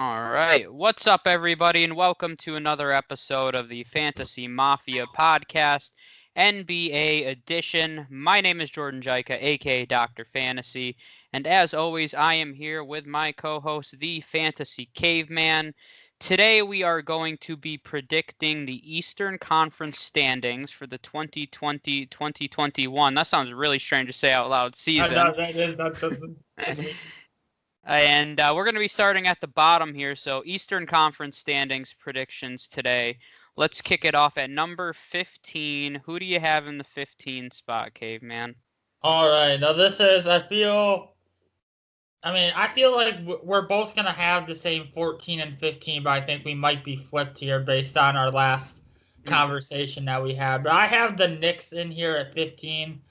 All right. What's up, everybody, and welcome to another episode of the Fantasy Mafia podcast, NBA edition. My name is Jordan Jaika, aka Dr. Fantasy, and as always, I am here with my co-host, the Fantasy Caveman. Today, we are going to be predicting the Eastern Conference standings for the 2020-2021. That sounds really strange to say out loud. Season. That's me. And we're going to be starting at the bottom here. So Eastern Conference standings predictions today. Let's kick it off at number 15. Who do you have in the 15 spot, Caveman? All right. Now this is, I feel like we're both going to have the same 14 and 15, but I think we might be flipped here based on our last conversation that we had. But I have the Knicks in here at 15.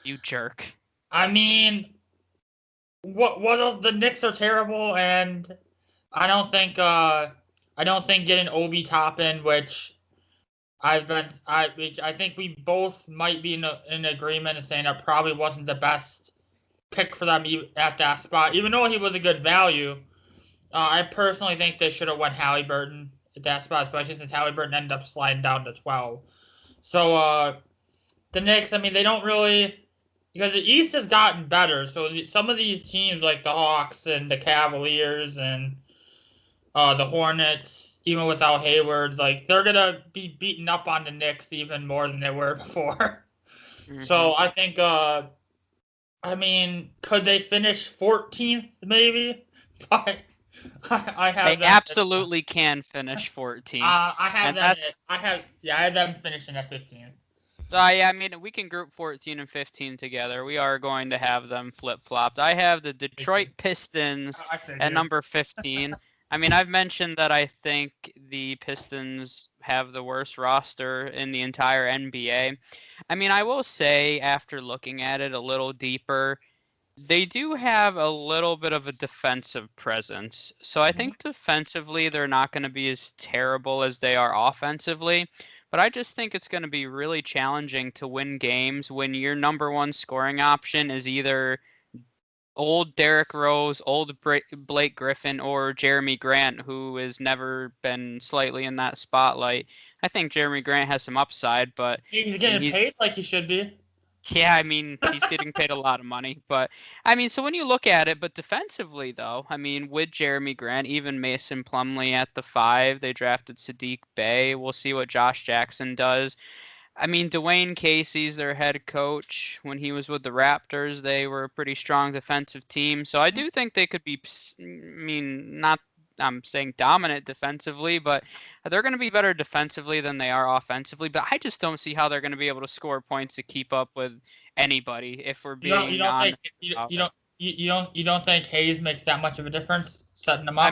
You jerk. I mean, what else? The Knicks are terrible, and I don't think getting Obi Toppin, which I think we both might be in agreement in saying that probably wasn't the best pick for them at that spot, even though he was a good value. I personally think they should have went Halliburton at that spot, especially since Halliburton ended up sliding down to 12. So the Knicks, they don't really, because the East has gotten better. So some of these teams like the Hawks and the Cavaliers and the Hornets, even without Hayward, like they're gonna be beaten up on the Knicks even more than they were before. Mm-hmm. So I think could they finish 14th maybe? I have they absolutely can finish 14th. I have them finishing at 15th. So we can group 14 and 15 together. We are going to have them flip-flopped. I have the Detroit Pistons at number 15. I've mentioned that I think the Pistons have the worst roster in the entire NBA. I will say, after looking at it a little deeper, they do have a little bit of a defensive presence. So I think defensively they're not going to be as terrible as they are offensively. But I just think it's going to be really challenging to win games when your number one scoring option is either old Derrick Rose, old Blake Griffin, or Jeremy Grant, who has never been slightly in that spotlight. I think Jeremy Grant has some upside, but he's getting paid like he should be. Yeah, he's getting paid a lot of money. But, so when you look at it, but defensively, though, with Jeremy Grant, even Mason Plumlee at the 5, they drafted Sadiq Bey. We'll see what Josh Jackson does. Dwayne Casey's their head coach. When he was with the Raptors, they were a pretty strong defensive team. So I do think they could be, not I'm saying dominant defensively, but they're going to be better defensively than they are offensively. But I just don't see how they're going to be able to score points to keep up with anybody. If we're being honest, you don't think Hayes makes that much of a difference setting them up?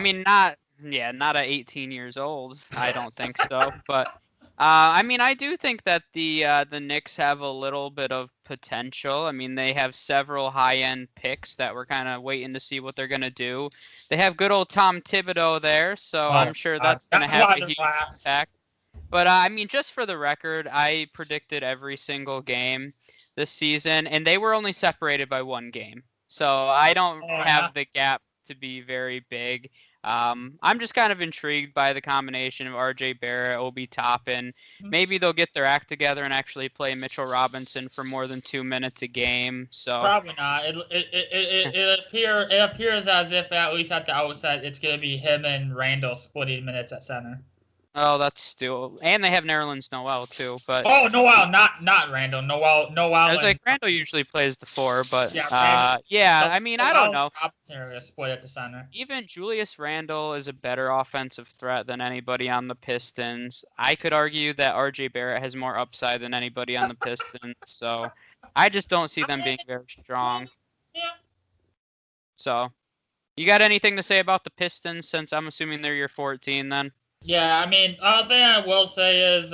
Not at 18 years old. I don't think so. But I do think that the Knicks have a little bit of potential. They have several high-end picks that we're kind of waiting to see what they're going to do. They have good old Tom Thibodeau there, so I'm sure that's going to have a huge impact. But, just for the record, I predicted every single game this season, and they were only separated by one game. So I don't have the gap to be very big. I'm just kind of intrigued by the combination of RJ Barrett, Obi Toppin. Maybe they'll get their act together and actually play Mitchell Robinson for more than 2 minutes a game. So probably not. It appears as if, at least at the outset, it's going to be him and Randall splitting minutes at center. Oh, that's still, and they have Nerlens Noel too, but Noel, not Randall. Noel. I was like, Randall usually plays the 4, but I don't know. Split at the center. Even Julius Randle is a better offensive threat than anybody on the Pistons. I could argue that RJ Barrett has more upside than anybody on the Pistons, so I just don't see them being very strong. Yeah. So, you got anything to say about the Pistons, since I'm assuming they're your 14 then? Yeah, other thing I will say is,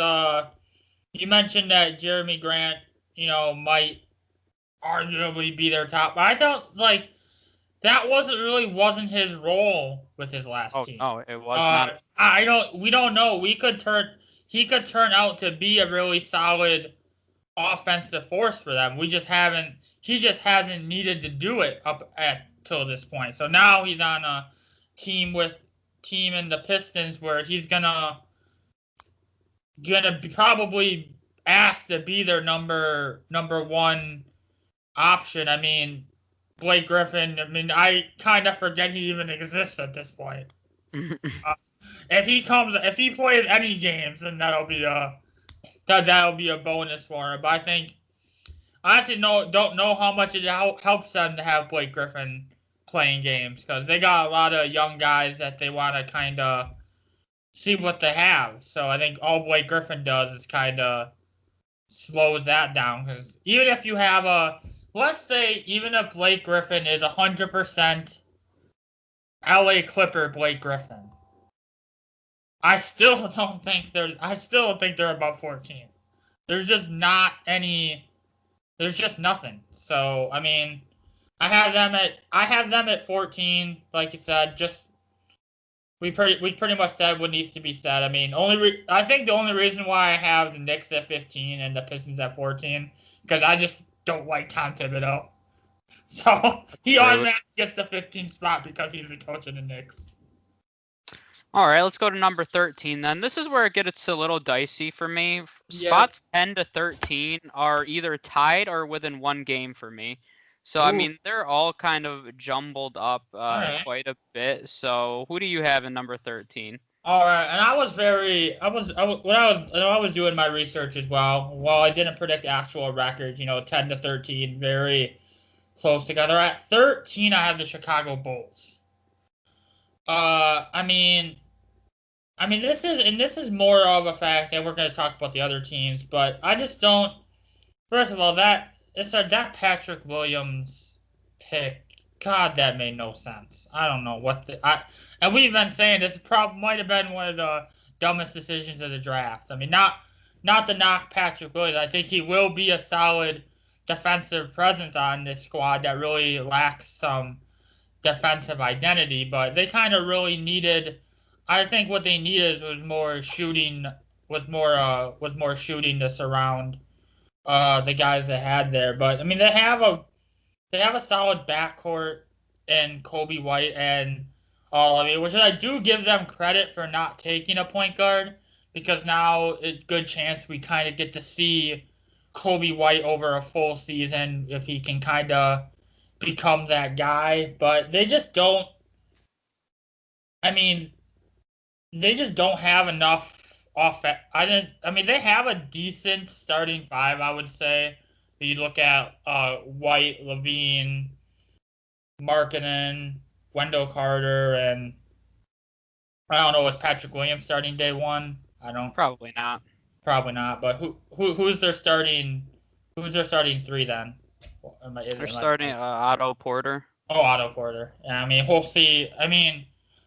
you mentioned that Jeremy Grant, might arguably be their top, but I thought, that wasn't his role with his last team. Oh, it was not. We don't know. He could turn out to be a really solid offensive force for them. He just hasn't needed to do it up till this point. So now he's on a team with team in the Pistons where he's gonna be probably asked to be their number one option. I mean, Blake Griffin. I mean, I kind of forget he even exists at this point. If he plays any games, then that'll be a bonus for him. But I think I actually don't know how much it helps them to have Blake Griffin playing games because they got a lot of young guys that they want to kind of see what they have. So I think all Blake Griffin does is kind of slows that down because even if you have let's say even if Blake Griffin is 100% LA Clipper Blake Griffin, I still don't think they're above 14. There's just not any. There's just nothing. So I mean, I have them at 14. Like you said, just we pretty much said what needs to be said. I mean, I think the only reason why I have the Knicks at 15 and the Pistons at 14 because I just don't like Tom Thibodeau. So he automatically gets the 15th spot because he's the coach of the Knicks. All right, let's go to number 13 then. This is where it gets a little dicey for me. Spots 10 to 13 are either tied or within one game for me. So, I mean, they're all kind of jumbled up quite a bit. So, who do you have in number 13? All right, and I was when I was doing my research as well. While I didn't predict actual records, 10 to 13, very close together. At 13, I have the Chicago Bulls. I mean, this is more of a fact that we're going to talk about the other teams, but I just don't. First of all, that Patrick Williams pick. God, that made no sense. I don't know and we've been saying this might have been one of the dumbest decisions of the draft. I mean, not to knock Patrick Williams. I think he will be a solid defensive presence on this squad that really lacks some defensive identity, but they kind of really needed. I think what they needed was more shooting to surround the guys they had there. But I mean, they have a solid backcourt in Kobe White and which I do give them credit for not taking a point guard because now it's a good chance we kind of get to see Kobe White over a full season if he can kind of become that guy. But they just don't. I mean, they just don't have enough offense. They have a decent starting five, I would say. You look at White, Levine, Markkanen, Wendell Carter, and I don't know, was Patrick Williams starting day one? Probably not. Probably not. But who's their starting three then? They're starting Otto Porter. Oh, Otto Porter. Yeah, I mean, we'll see. I mean,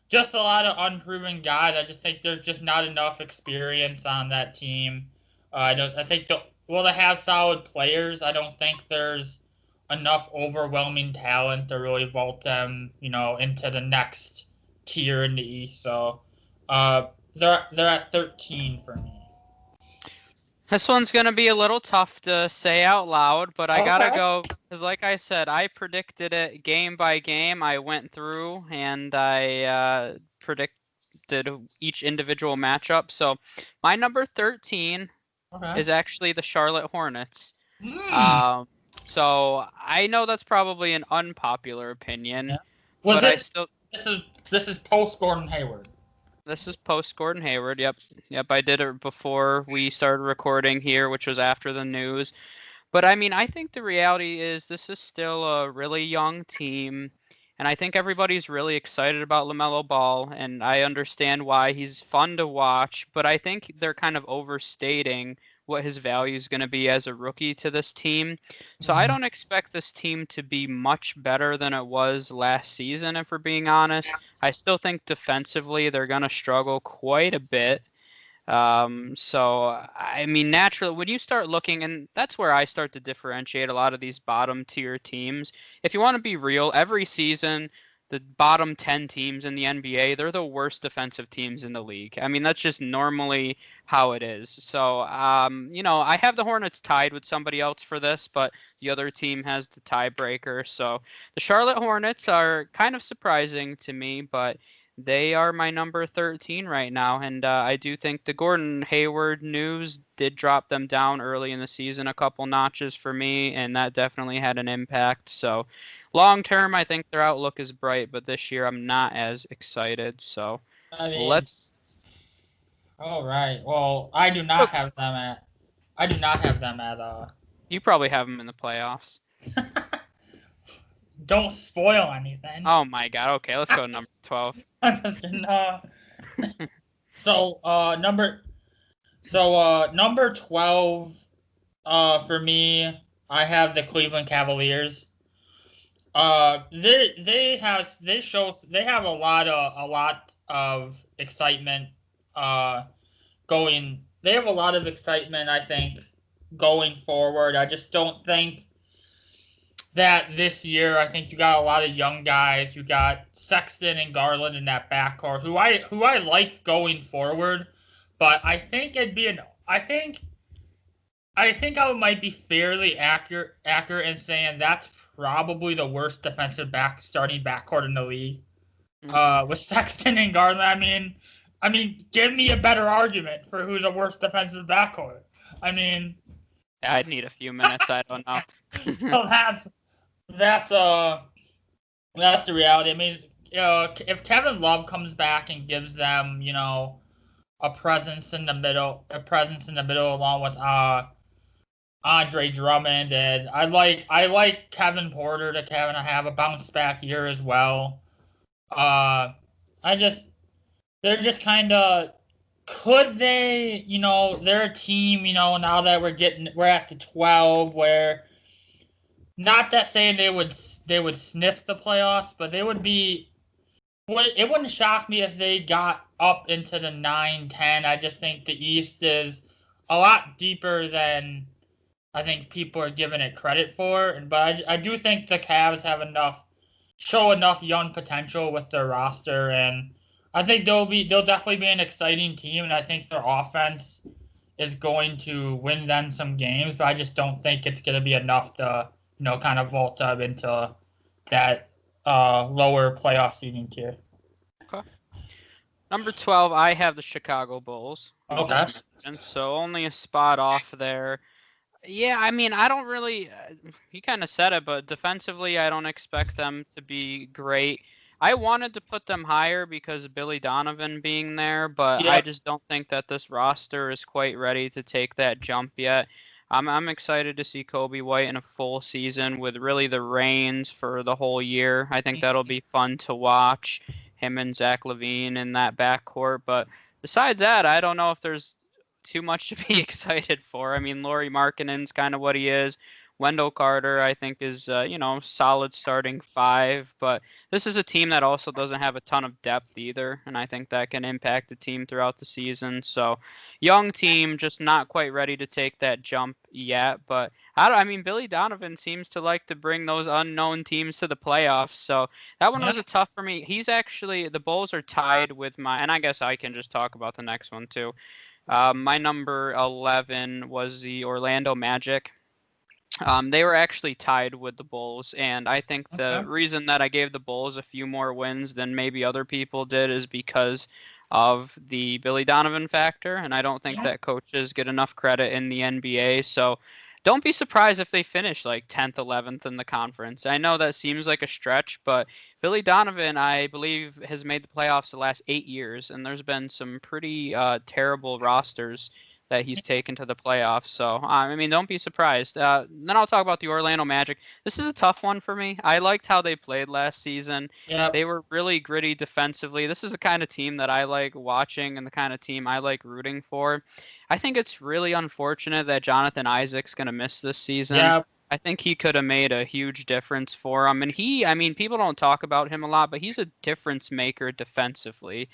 just a lot of unproven guys. I just think there's just not enough experience on that team. I think they have solid players. I don't think there's enough overwhelming talent to really vault them, into the next tier in the East. So, they're at 13 for me. This one's going to be a little tough to say out loud, but I got to go because, like I said, I predicted it game by game. I went through and I predicted each individual matchup. So my number 13 is actually the Charlotte Hornets. So I know that's probably an unpopular opinion. Yeah. This is post Gordon Hayward. This is post Gordon Hayward. Yep. I did it before we started recording here, which was after the news. But I mean, I think the reality is this is still a really young team, and I think everybody's really excited about LaMelo Ball, and I understand why he's fun to watch. But I think they're kind of overstating what his value is going to be as a rookie to this team. So I don't expect this team to be much better than it was last season, if we're being honest. I still think defensively they're going to struggle quite a bit. So, I mean, naturally, when you start looking, and that's where I start to differentiate a lot of these bottom tier teams. If you want to be real, every season, the bottom 10 teams in the NBA, they're the worst defensive teams in the league. I mean, that's just normally how it is. So, I have the Hornets tied with somebody else for this, but the other team has the tiebreaker. So the Charlotte Hornets are kind of surprising to me, but they are my number 13 right now, and I do think the Gordon Hayward news did drop them down early in the season a couple notches for me, and that definitely had an impact. So long term, I think their outlook is bright, but this year I'm not as excited. So I mean, let's. all right. Well, I do not have them at. I do not have them at. You probably have them in the playoffs. Don't spoil anything. Oh my God. Okay, let's go to number 12. I'm just kidding. So number 12. For me, I have the Cleveland Cavaliers. They have a lot of excitement. Going. They have a lot of excitement. I think going forward. I just don't think that this year. I think you got a lot of young guys. You got Sexton and Garland in that backcourt, who I like going forward, but I think it'd be an. I think I might be fairly accurate in saying that's probably the worst defensive starting backcourt in the league. With Sexton and Garland, I mean, give me a better argument for who's a worse defensive backcourt. I mean, I'd need a few minutes. I don't know. So that's the reality. I mean, if Kevin Love comes back and gives them, a presence in the middle, along with Andre Drummond, and I like Kevin Porter to have a bounce back year as well. They're just kind of, could they, they're a team, now that we're at the 12, where, not that saying they would sniff the playoffs, but it wouldn't shock me if they got up into the 9-10. I just think the East is a lot deeper than I think people are giving it credit for. But I do think the Cavs show enough young potential with their roster, and I think they'll definitely be an exciting team, and I think their offense is going to win them some games, but I just don't think it's going to be enough to, kind of vault up into that lower playoff seeding tier. Okay. Number 12, I have the Chicago Bulls. Okay. So only a spot off there. Yeah, I mean, I don't really. You kind of said it, but defensively, I don't expect them to be great. I wanted to put them higher because of Billy Donovan being there, but I just don't think that this roster is quite ready to take that jump yet. I'm excited to see Kobe White in a full season with really the reins for the whole year. I think that'll be fun to watch, him and Zach LaVine in that backcourt. But besides that, I don't know if there's too much to be excited for. I mean, Lauri Markkanen's kind of what he is. Wendell Carter, I think, is solid starting five, but this is a team that also doesn't have a ton of depth either, and I think that can impact the team throughout the season. So, young team, just not quite ready to take that jump yet. But I mean, Billy Donovan seems to like to bring those unknown teams to the playoffs. So that one was a tough for me. The Bulls are tied with and I guess I can just talk about the next one too. My number 11 was the Orlando Magic. They were actually tied with the Bulls, and I think the reason that I gave the Bulls a few more wins than maybe other people did is because of the Billy Donovan factor, and I don't think that coaches get enough credit in the NBA. So don't be surprised if they finish like 10th, 11th in the conference. I know that seems like a stretch, but Billy Donovan, I believe, has made the playoffs the last 8 years, and there's been some pretty terrible rosters that he's taken to the playoffs. So, I mean, don't be surprised. Then I'll talk about the Orlando Magic. This is a tough one for me. I liked how they played last season. Yep. They were really gritty defensively. This is the kind of team that I like watching and the kind of team I like rooting for. I think it's really unfortunate that Jonathan Isaac's going to miss this season. Yep. I think he could have made a huge difference for him. And people don't talk about him a lot, but he's a difference maker defensively.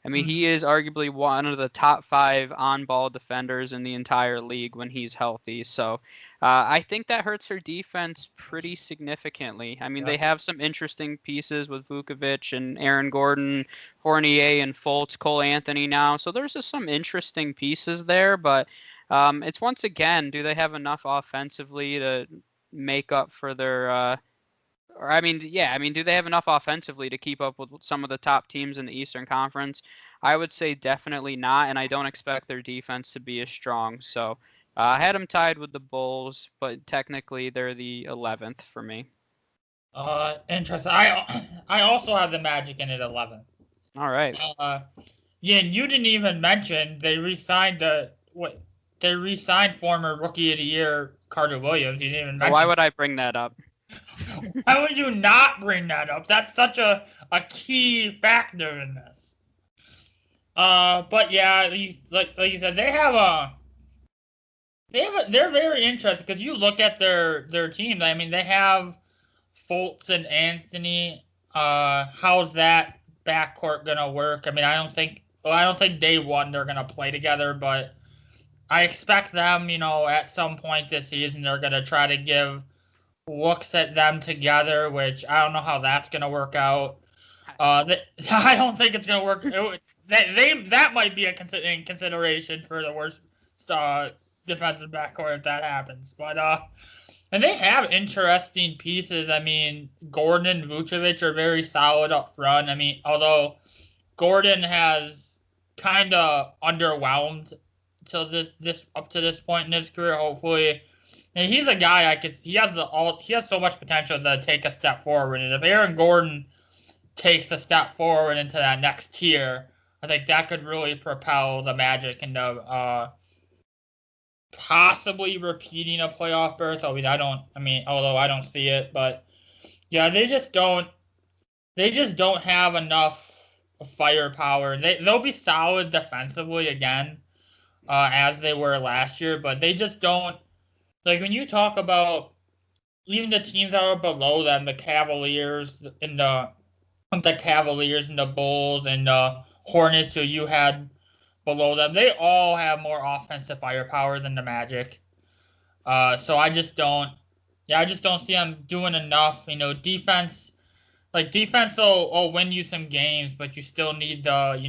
I mean, he is arguably one of the top 5 on-ball defenders in the entire league when he's healthy. So I think that hurts their defense pretty significantly. I mean, they have some interesting pieces with Vukovic and Aaron Gordon, Fournier and Fultz, Cole Anthony now. So there's just some interesting pieces there. But it's once again, do they have enough offensively to make up for their Or I mean, yeah, I mean, do they have enough offensively to keep up with some of the top teams in the Eastern Conference? I would say definitely not, and I don't expect their defense to be as strong. So I had them tied with the Bulls, but technically they're the 11th for me. Interesting. I also have the Magic in at 11. All right. Yeah, and you didn't even mention they re-signed former Rookie of the Year Carter Williams. You didn't even Why mention. would I bring that up? Why would you not bring that up? That's such a key factor in this. But yeah, like you said, they're very interesting because you look at their team. I mean, they have Fultz and Anthony. How's that backcourt gonna work? I mean, I don't think day one they're gonna play together, but I expect them, at some point this season they're gonna try to give looks at them together, which I don't know how that's gonna work out. I don't think it's gonna work. That might be in consideration for the worst defensive backcourt if that happens. But and they have interesting pieces. I mean, Gordon and Vucevic are very solid up front. I mean, although Gordon has kind of underwhelmed till this up to this point in his career. Hopefully, and he's a guy he has so much potential to take a step forward. And if Aaron Gordon takes a step forward into that next tier, I think that could really propel the Magic into possibly repeating a playoff berth. Although I don't see it, but yeah, they just don't have enough firepower. They'll be solid defensively again, as they were last year, but they just don't, like, when you talk about even the teams that are below them, the Cavaliers and the Bulls and the Hornets, who you had below them, they all have more offensive firepower than the Magic. So I just don't see them doing enough. Defense will win you some games, but you still need to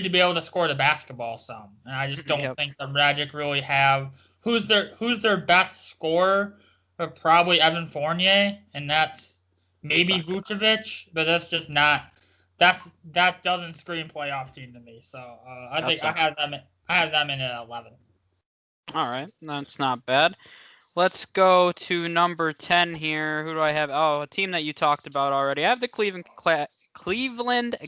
be able to score the basketball some. And I just don't Yep. think the Magic really have who's their best scorer. Probably Evan Fournier, and that's maybe Vucevic, but that's just not. That doesn't scream playoff team to me. So I think I have them in at 11. All right, that's not bad. Let's go to number 10 here. Who do I have? Oh, a team that you talked about already. I have the Cleveland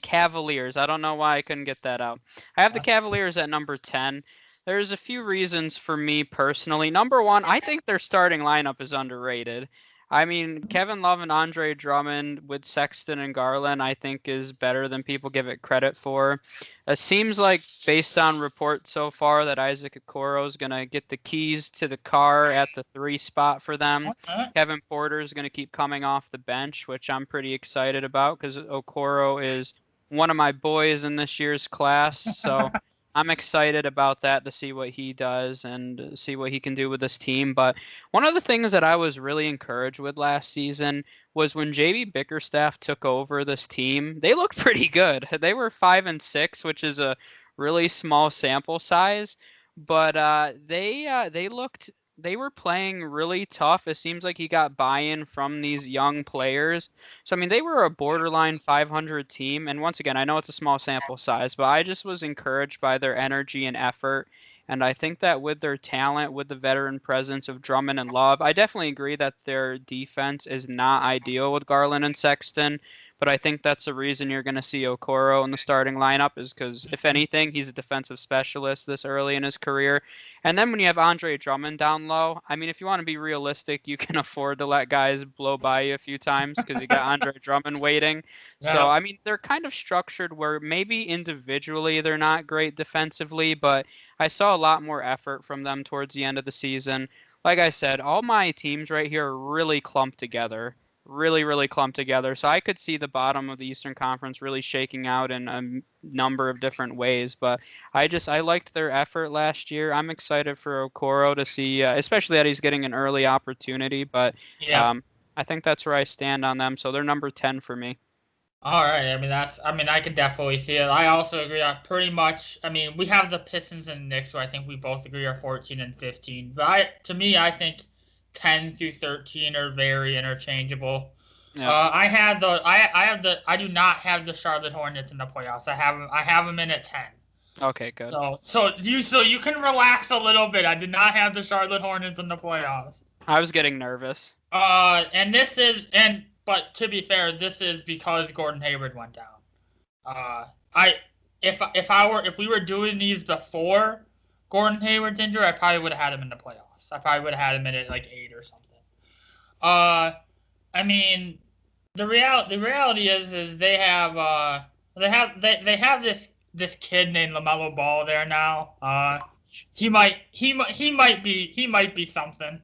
Cavaliers. I don't know why I couldn't get that out. I have the Cavaliers at number 10. There's a few reasons for me personally. Number one, I think their starting lineup is underrated. I mean, Kevin Love and Andre Drummond with Sexton and Garland, I think, is better than people give it credit for. It seems like, based on reports so far, that Isaac Okoro is going to get the keys to the car at the 3 spot for them. Kevin Porter is going to keep coming off the bench, which I'm pretty excited about because Okoro is one of my boys in this year's class. So I'm excited about that, to see what he does and see what he can do with this team. But one of the things that I was really encouraged with last season was when JB Bickerstaff took over this team, they looked pretty good. They were 5-6, which is a really small sample size, but they were playing really tough. It seems like he got buy-in from these young players. So I mean, they were a borderline 500 team, and once again, I know it's a small sample size, but I just was encouraged by their energy and effort. And I think that with their talent, with the veteran presence of Drummond and Love, I definitely agree that their defense is not ideal with Garland and Sexton. But I think that's the reason you're going to see Okoro in the starting lineup, is because, if anything, he's a defensive specialist this early in his career. And then when you have Andre Drummond down low, I mean, if you want to be realistic, you can afford to let guys blow by you a few times because you got Andre Drummond waiting. So, I mean, they're kind of structured where maybe individually they're not great defensively, but I saw a lot more effort from them towards the end of the season. Like I said, all my teams right here are really clumped together. Really, really clumped together. So I could see the bottom of the Eastern Conference really shaking out in a number of different ways. But I liked their effort last year. I'm excited for Okoro to see, especially that he's getting an early opportunity. But I think that's where I stand on them. So they're number 10 for me. All right. I could definitely see it. I also agree that pretty much, we have the Pistons and Knicks, who I think we both agree are 14 and 15. But to me, I think 10 through 13 are very interchangeable. Yeah. I do not have the Charlotte Hornets in the playoffs. I have them in at 10. Okay, good. So you can relax a little bit. I did not have the Charlotte Hornets in the playoffs. I was getting nervous. But to be fair, this is because Gordon Hayward went down. I if we were doing these before Gordon Hayward's injury, I probably would have had him in the playoffs. I probably would have had him in at like 8 or something. I mean, the reality is they have this kid named LaMelo Ball there now. He might be something.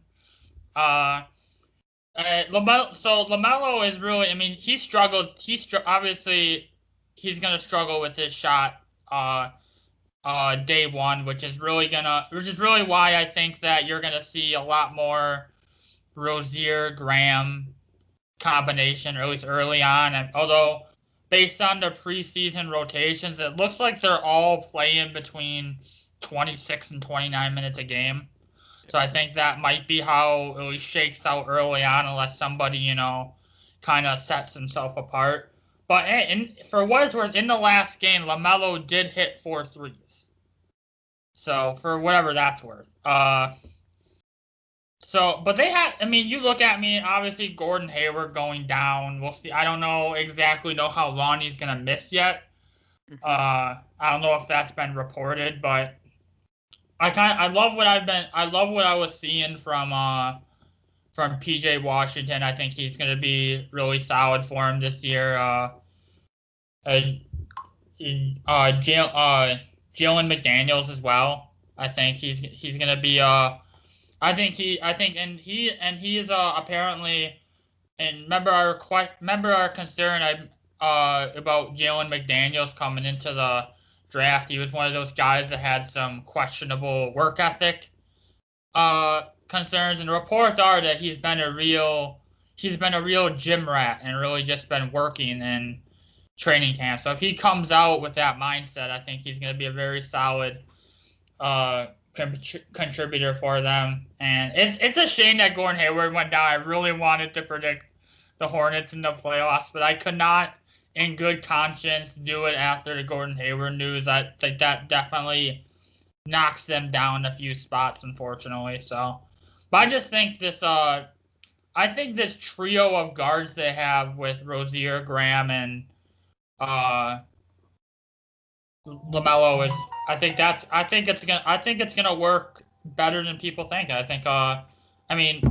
LaMelo is really. I mean, he struggled. Obviously, he's gonna struggle with his shot. Day one, which is really why I think that you're gonna see a lot more Rozier Graham combination, or at least early on. And although based on the preseason rotations, it looks like they're all playing between 26 and 29 minutes a game. So I think that might be how it really shakes out early on, unless somebody, kind of sets himself apart. But for what it's worth, in the last game, LaMelo did hit 4 threes. So for whatever that's worth. But they had, I mean, you look at me, obviously Gordon Hayward going down. We'll see. I don't exactly know how long he's going to miss yet. I don't know if that's been reported, but I love what I was seeing from PJ Washington. I think he's going to be really solid for him this year. Jalen McDaniels as well. I think he's going to be he is apparently, and remember our concern about Jalen McDaniels coming into the draft. He was one of those guys that had some questionable work ethic concerns, and the reports are that he's been a real gym rat and really just been working in training camp. So if he comes out with that mindset, I think he's going to be a very solid contributor for them. And it's a shame that Gordon Hayward went down. I really wanted to predict the Hornets in the playoffs, but I could not in good conscience do it after the Gordon Hayward news. I think that definitely knocks them down a few spots, unfortunately. So, but I just think this trio of guards they have with Rozier, Graham, and LaMelo is. I think it's gonna work better than people think. I think. I mean,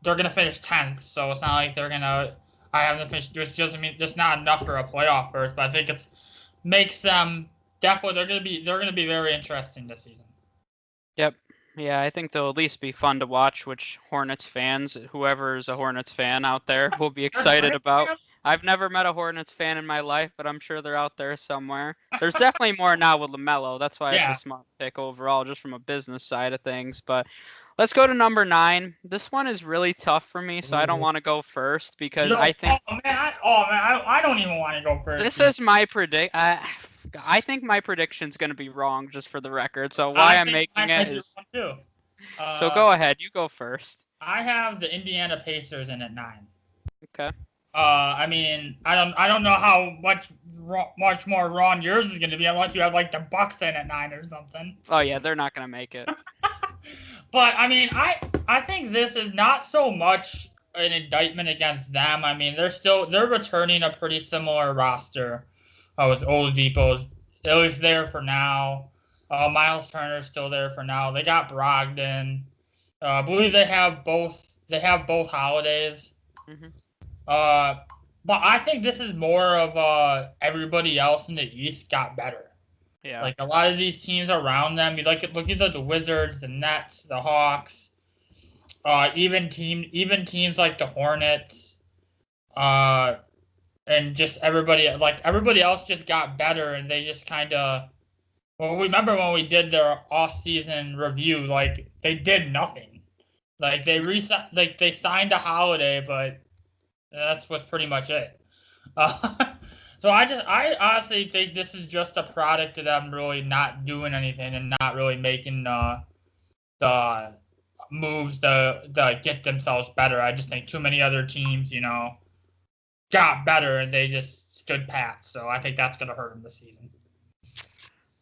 they're gonna finish 10th, so it's not like they're gonna. I haven't finished. Which doesn't mean it's not enough for a playoff berth, but I think it's makes them definitely. They're gonna be very interesting this season. Yep. Yeah, I think they'll at least be fun to watch, which Hornets fans, whoever is a Hornets fan out there, will be excited about. I've never met a Hornets fan in my life, but I'm sure they're out there somewhere. There's definitely more now with LaMelo. That's why it's a smart pick overall, just from a business side of things. But let's go to number 9. This one is really tough for me, so I don't want to go first because I think. I don't even want to go first. This is my predict. I think my prediction's going to be wrong, just for the record. So why I'm making it is. Too. So go ahead. You go first. I have the Indiana Pacers in at 9. Okay. I mean, I don't know how much more wrong yours is going to be unless you have like the Bucks in at 9 or something. Oh yeah, they're not going to make it. But I mean, I think this is not so much an indictment against them. I mean, they're returning a pretty similar roster with Oladipo's at least there for now. Miles Turner's still there for now. They got Brogdon. I believe they have both holidays. Mm-hmm. But I think this is more of everybody else in the East got better. Yeah. Like a lot of these teams around them, look at the Wizards, the Nets, the Hawks, even teams like the Hornets, and just everybody else just got better, and they just kind of. Well, remember when we did their off-season review, like they did nothing. Like they signed a Holiday, but was pretty much it. So I honestly think this is just a product of them really not doing anything and not really making the moves to get themselves better. I just think too many other teams, got better and they just stood pat. So I think that's going to hurt them this season.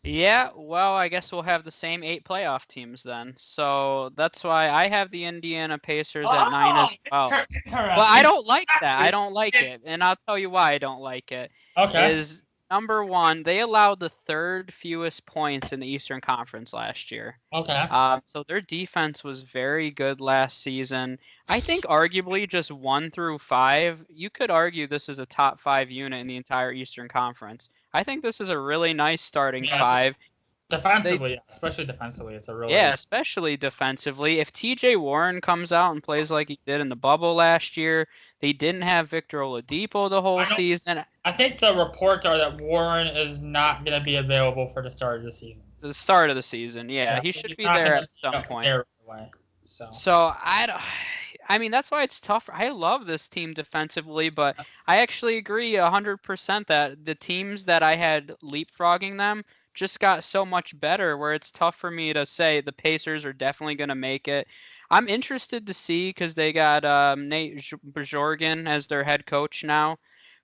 Yeah, well, I guess we'll have the same 8 playoff teams then. So that's why I have the Indiana Pacers at 9 as well. Well, I don't like that. I don't like it. And I'll tell you why I don't like it. Okay. Is number one, they allowed the 3rd fewest points in the Eastern Conference last year. Okay. So their defense was very good last season. I think arguably just 1 through 5, you could argue this is a top 5 unit in the entire Eastern Conference. I think this is a really nice starting 5. Defensively, especially defensively, it's a really... Yeah, especially defensively. If TJ Warren comes out and plays like he did in the bubble last year, they didn't have Victor Oladipo the whole season. I think the reports are that Warren is not going to be available for the start of the season. The start of the season, yeah. He should be there at some point. So I mean, that's why it's tough. I love this team defensively, but I actually agree 100% that the teams that I had leapfrogging them just got so much better, where it's tough for me to say the Pacers are definitely going to make it. I'm interested to see because they got Nate Bjorgen as their head coach now,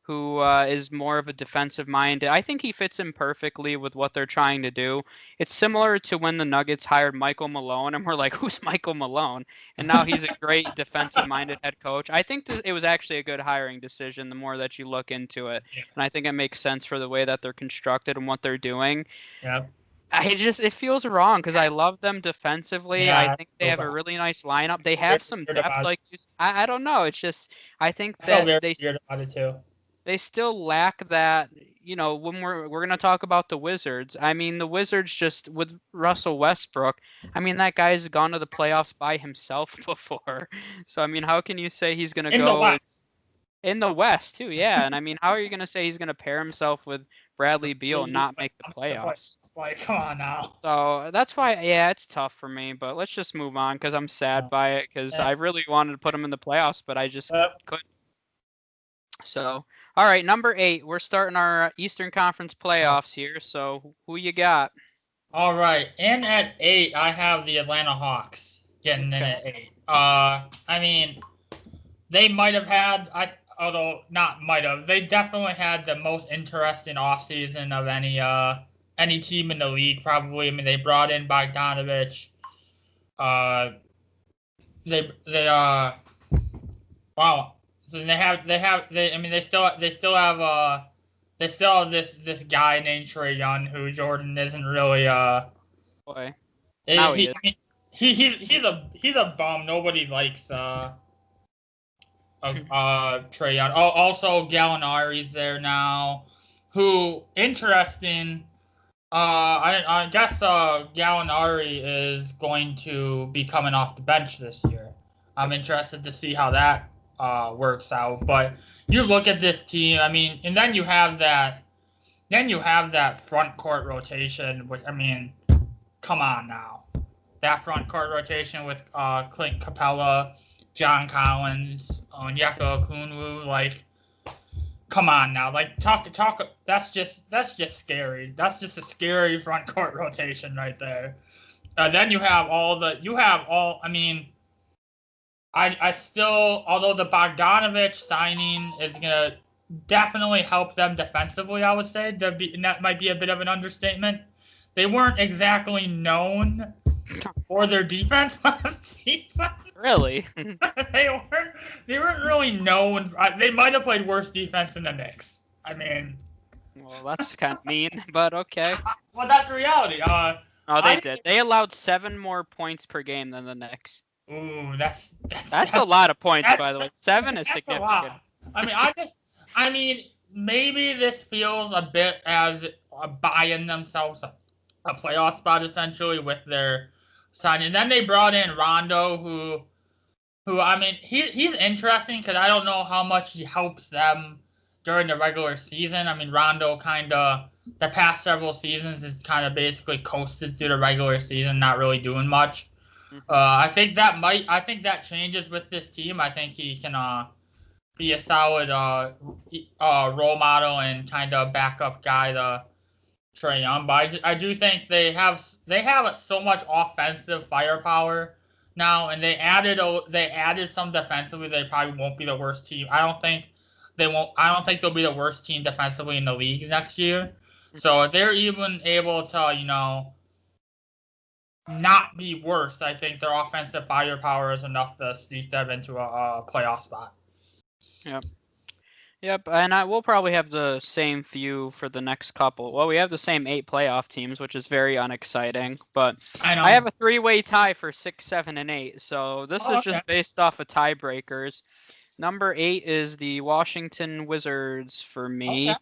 who is more of a defensive minded. I think he fits in perfectly with what they're trying to do. It's similar to when the Nuggets hired Michael Malone, and we're like, who's Michael Malone? And now he's a great defensive minded head coach. I think it was actually a good hiring decision the more that you look into it. And I think it makes sense for the way that they're constructed and what they're doing. Yeah. It feels wrong because I love them defensively. Yeah, I think they have a really nice lineup. They have some depth, like I don't know. It's just I think that weird about it too. They still lack that, when we're going to talk about the Wizards. I mean, the Wizards just with Russell Westbrook, I mean, that guy's gone to the playoffs by himself before. So, I mean, how can you say he's going to go in the West too? Yeah. And I mean, how are you going to say he's going to pair himself with Bradley Beal and not make the playoffs? Like, come on now. So that's why, yeah, it's tough for me, but let's just move on because I'm sad by it because I really wanted to put him in the playoffs, but I just couldn't. So, all right, number 8. We're starting our Eastern Conference playoffs here. So, who you got? All right, and at 8, I have the Atlanta Hawks getting in at 8. I mean, they might have had, they definitely had the most interesting offseason of any team in the league, probably. I mean, they brought in Bogdanovich. Wow. So they still have this guy named Trae Young who Jordan isn't really boy. He's a bum. Nobody likes Trae Young. Also Gallinari's there now. Who interesting? I guess Gallinari is going to be coming off the bench this year. I'm interested to see how that works out. But you look at this team, I mean, and then you have that front court rotation, which, I mean, come on now. That front court rotation with Clint Capella, John Collins, Onyeka Okongwu, like, come on now. Like, talk that's just scary. That's just a scary front court rotation right there. Then I mean, I still, although the Bogdanovich signing is going to definitely help them defensively, I would say. That might be a bit of an understatement. They weren't exactly known for their defense last season. Really? They weren't really known. They might have played worse defense than the Knicks. I mean... Well, that's kind of mean, but okay. Well, that's reality. They did. They allowed 7 more points per game than the Knicks. Ooh, that's a lot of points, by the way. 7 is significant. I mean, maybe this feels a bit as buying themselves a playoff spot essentially with their signing. Then they brought in Rondo, who I mean, he's interesting because I don't know how much he helps them during the regular season. I mean, Rondo the past several seasons is kind of basically coasted through the regular season, not really doing much. I think that changes with this team. I think he can be a solid role model and kind of backup guy to Trae Young. But I do think they have so much offensive firepower now, and they added some defensively. They probably won't be the worst team. I don't think they'll be the worst team defensively in the league next year. So if they're even able to, not be worse, I think their offensive firepower is enough to sneak them into a playoff spot. Yep. Yep, and we'll probably have the same few for the next couple. Well, we have the same 8 playoff teams, which is very unexciting. But I know. I have a 3-way tie for 6, 7, and 8. So this is okay. just based off of tiebreakers. Number 8 is the Washington Wizards for me.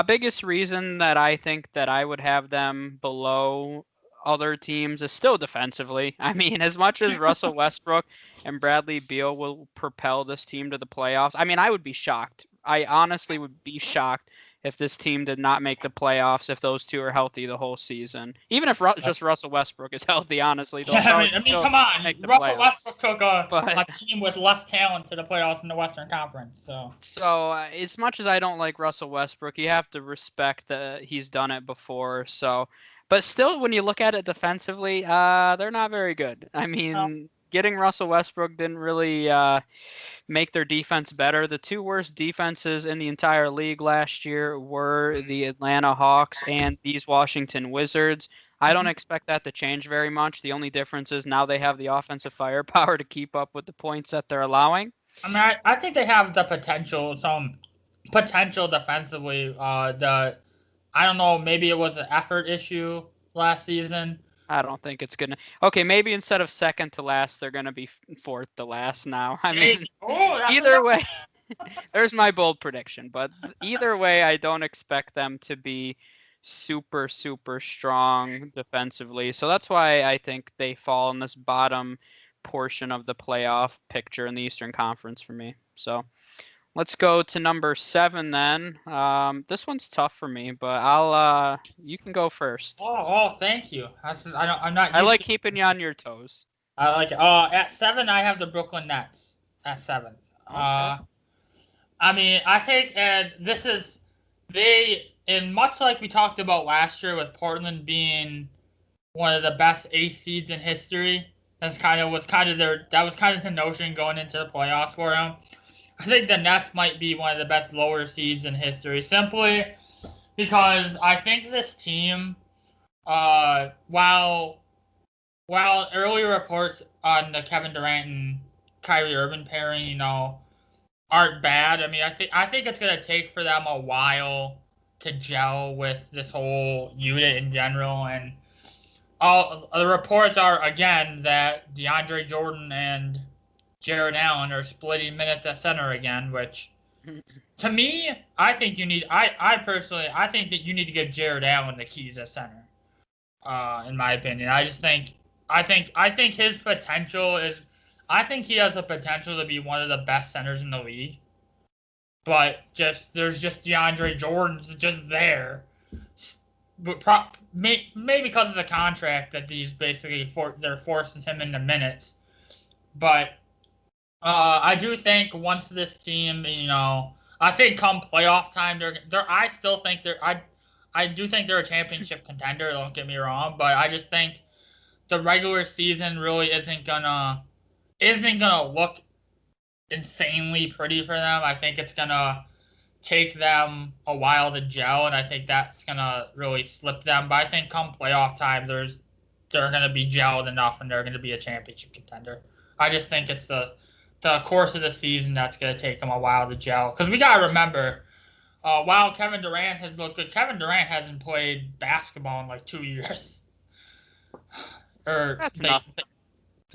Biggest reason that I think that I would have them below other teams is still defensively. I mean, as much as Russell Westbrook and Bradley Beal will propel this team to the playoffs, I mean, I would be shocked. I honestly would be shocked if this team did not make the playoffs if those two are healthy the whole season. Even if just Russell Westbrook is healthy, honestly, they'll I mean, come on. Russell Westbrook took a team with less talent to the playoffs in the Western Conference. So as much as I don't like Russell Westbrook, you have to respect that he's done it before. So, but still, when you look at it defensively, they're not very good. I mean, getting Russell Westbrook didn't really make their defense better. The two worst defenses in the entire league last year were the Atlanta Hawks and these Washington Wizards. I don't expect that to change very much. The only difference is now they have the offensive firepower to keep up with the points that they're allowing. I mean, I think they have the potential, some potential defensively. I don't know, maybe it was an effort issue last season. I don't think it's gonna. Okay, maybe instead of second to last, they're gonna be fourth to last now. I mean, either way, there's my bold prediction. But either way, I don't expect them to be super, super strong defensively. So that's why I think they fall in this bottom portion of the playoff picture in the Eastern Conference for me. So let's go to number 7 then. This one's tough for me, but you can go first. Oh, thank you. I'm not. I like keeping you on your toes. I like it. At 7, I have the Brooklyn Nets at 7th. Okay. I mean, I think, and this is and much like we talked about last year with Portland being one of the best 8 seeds in history. That was kind of the notion going into the playoffs for them. I think the Nets might be one of the best lower seeds in history, simply because I think this team, while earlier reports on the Kevin Durant and Kyrie Irving pairing, aren't bad. I mean, I think it's gonna take for them a while to gel with this whole unit in general, and all the reports are again that DeAndre Jordan and Jared Allen are splitting minutes at center again, which to me, I think you need. I personally, I think that you need to give Jared Allen the keys at center. In my opinion, I think his potential is. I think he has the potential to be one of the best centers in the league. But there's just DeAndre Jordan's just there. But maybe because of the contract that they're forcing him into minutes. But I do think once this team, I think come playoff time, I still think I do think they're a championship contender. Don't get me wrong, but I just think the regular season really isn't gonna look insanely pretty for them. I think it's gonna take them a while to gel, and I think that's gonna really slip them. But I think come playoff time, they're gonna be gelled enough, and they're gonna be a championship contender. I just think it's the course of the season that's gonna take them a while to gel. Because we gotta remember, while Kevin Durant has looked good, Kevin Durant hasn't played basketball in like 2 years. That's nothing.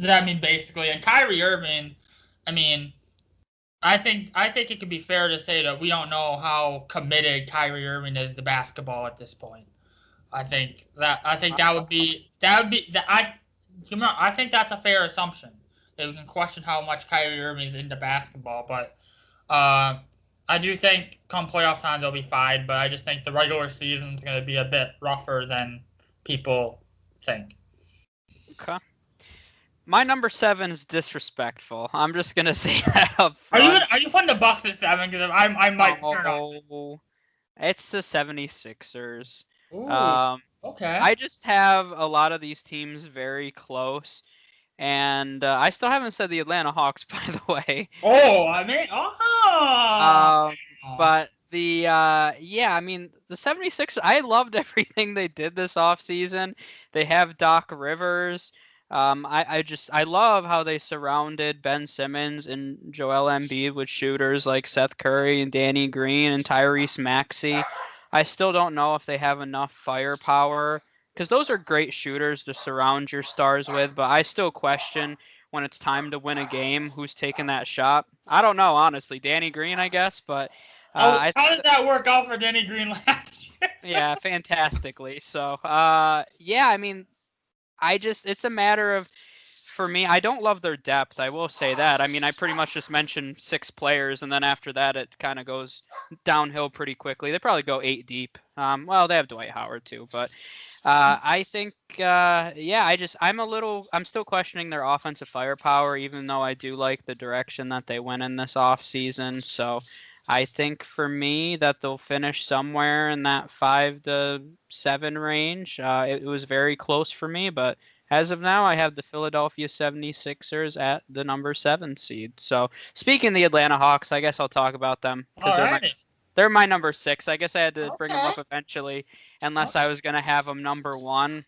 I mean, basically, and Kyrie Irving, I mean, I think it could be fair to say that we don't know how committed Kyrie Irving is to basketball at this point. I think that would be I think that's a fair assumption. That we can question how much Kyrie Irving is into basketball, but I do think come playoff time they'll be fine. But I just think the regular season is going to be a bit rougher than people think. Okay. My number 7 is disrespectful. I'm just gonna say that up front. Are you putting the Bucks at 7? Because I might turn on. It's the 76ers. Ooh, okay. I just have a lot of these teams very close. And I still haven't said the Atlanta Hawks, by the way. Oh. But the yeah, I mean the 76ers, I loved everything they did this offseason. They have Doc Rivers. I love how they surrounded Ben Simmons and Joel Embiid with shooters like Seth Curry and Danny Green and Tyrese Maxey. I still don't know if they have enough firepower because those are great shooters to surround your stars with, but I still question when it's time to win a game who's taking that shot. I don't know, honestly. Danny Green, I guess, but I How did that work out for Danny Green last year? yeah, fantastically. So, yeah, I mean, it's a matter of, for me, I don't love their depth. I will say that. I mean, I pretty much just mentioned 6 players, and then after that, it kind of goes downhill pretty quickly. They probably go 8 deep. Well, they have Dwight Howard too, but I think, yeah, I'm still questioning their offensive firepower, even though I do like the direction that they went in this off season. So I think for me that they'll finish somewhere in that 5 to 7 range. It was very close for me, but as of now, I have the Philadelphia 76ers at the number 7 seed. So speaking of the Atlanta Hawks, I guess I'll talk about them because they're my number 6. I guess I had to bring them up eventually, unless I was going to have them number 1.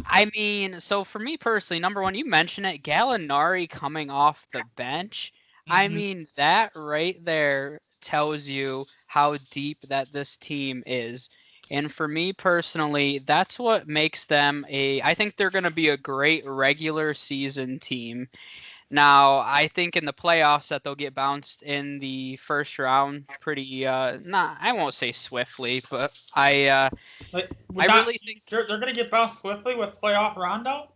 I mean, so for me personally, number 1, you mentioned it, Gallinari coming off the bench. I mean, that right there tells you how deep that this team is. And for me personally, that's what makes them I think they're going to be a great regular season team. Now, I think in the playoffs that they'll get bounced in the first round pretty not I won't say swiftly, but I really think they're going to get bounced swiftly with playoff Rondo.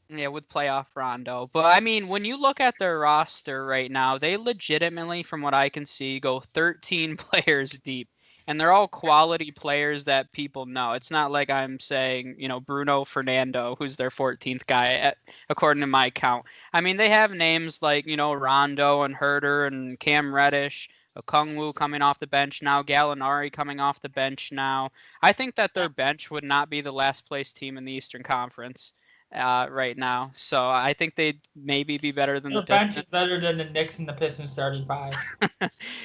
Yeah, with playoff Rondo. But I mean, when you look at their roster right now, they legitimately, from what I can see, go 13 players deep. And they're all quality players that people know. It's not like I'm saying, Bruno Fernando, who's their 14th guy, according to my count. I mean, they have names like, Rondo and Herter and Cam Reddish, Okongwu coming off the bench now, Gallinari coming off the bench now. I think that their bench would not be the last place team in the Eastern Conference right now. So I think they'd maybe be better than the Pistons. Bench is better than the Knicks and the Pistons starting fives.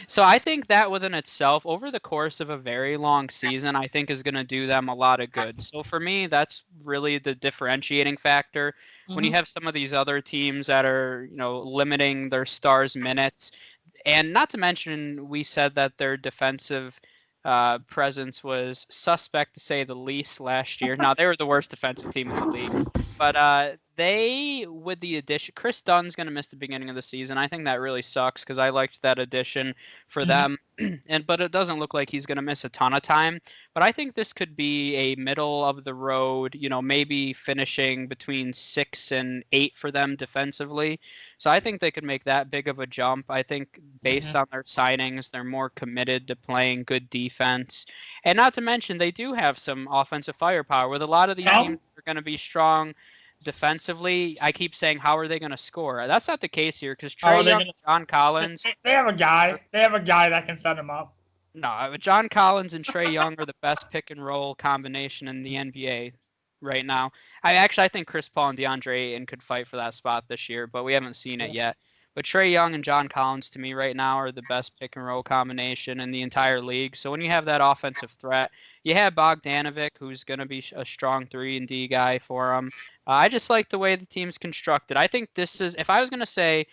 So I think that within itself, over the course of a very long season, I think is going to do them a lot of good. So for me, that's really the differentiating factor. When you have some of these other teams that are, limiting their stars' minutes, and not to mention, we said that their defensive presence was suspect to say the least last year. Now, they were the worst defensive team in the league. But they, with the addition, Chris Dunn's going to miss the beginning of the season. I think that really sucks because I liked that addition for them. But it doesn't look like he's going to miss a ton of time. But I think this could be a middle of the road, maybe finishing between 6 and 8 for them defensively. So I think they could make that big of a jump. I think based on their signings, they're more committed to playing good defense. And not to mention, they do have some offensive firepower with a lot of these teams are going to be strong defensively. I keep saying, how are they going to score? That's not the case here because Trae Young, John Collins. They have a guy. They have a guy that can set him up. No, John Collins and Trae Young are the best pick and roll combination in the NBA right now. I think Chris Paul and DeAndre Ayton could fight for that spot this year, but we haven't seen it yet. But Trae Young and John Collins, to me right now, are the best pick and roll combination in the entire league. So when you have that offensive threat, you have Bogdanovic, who's going to be a strong 3-and-D guy for them. I just like the way the team's constructed. I think this is, if I was going to say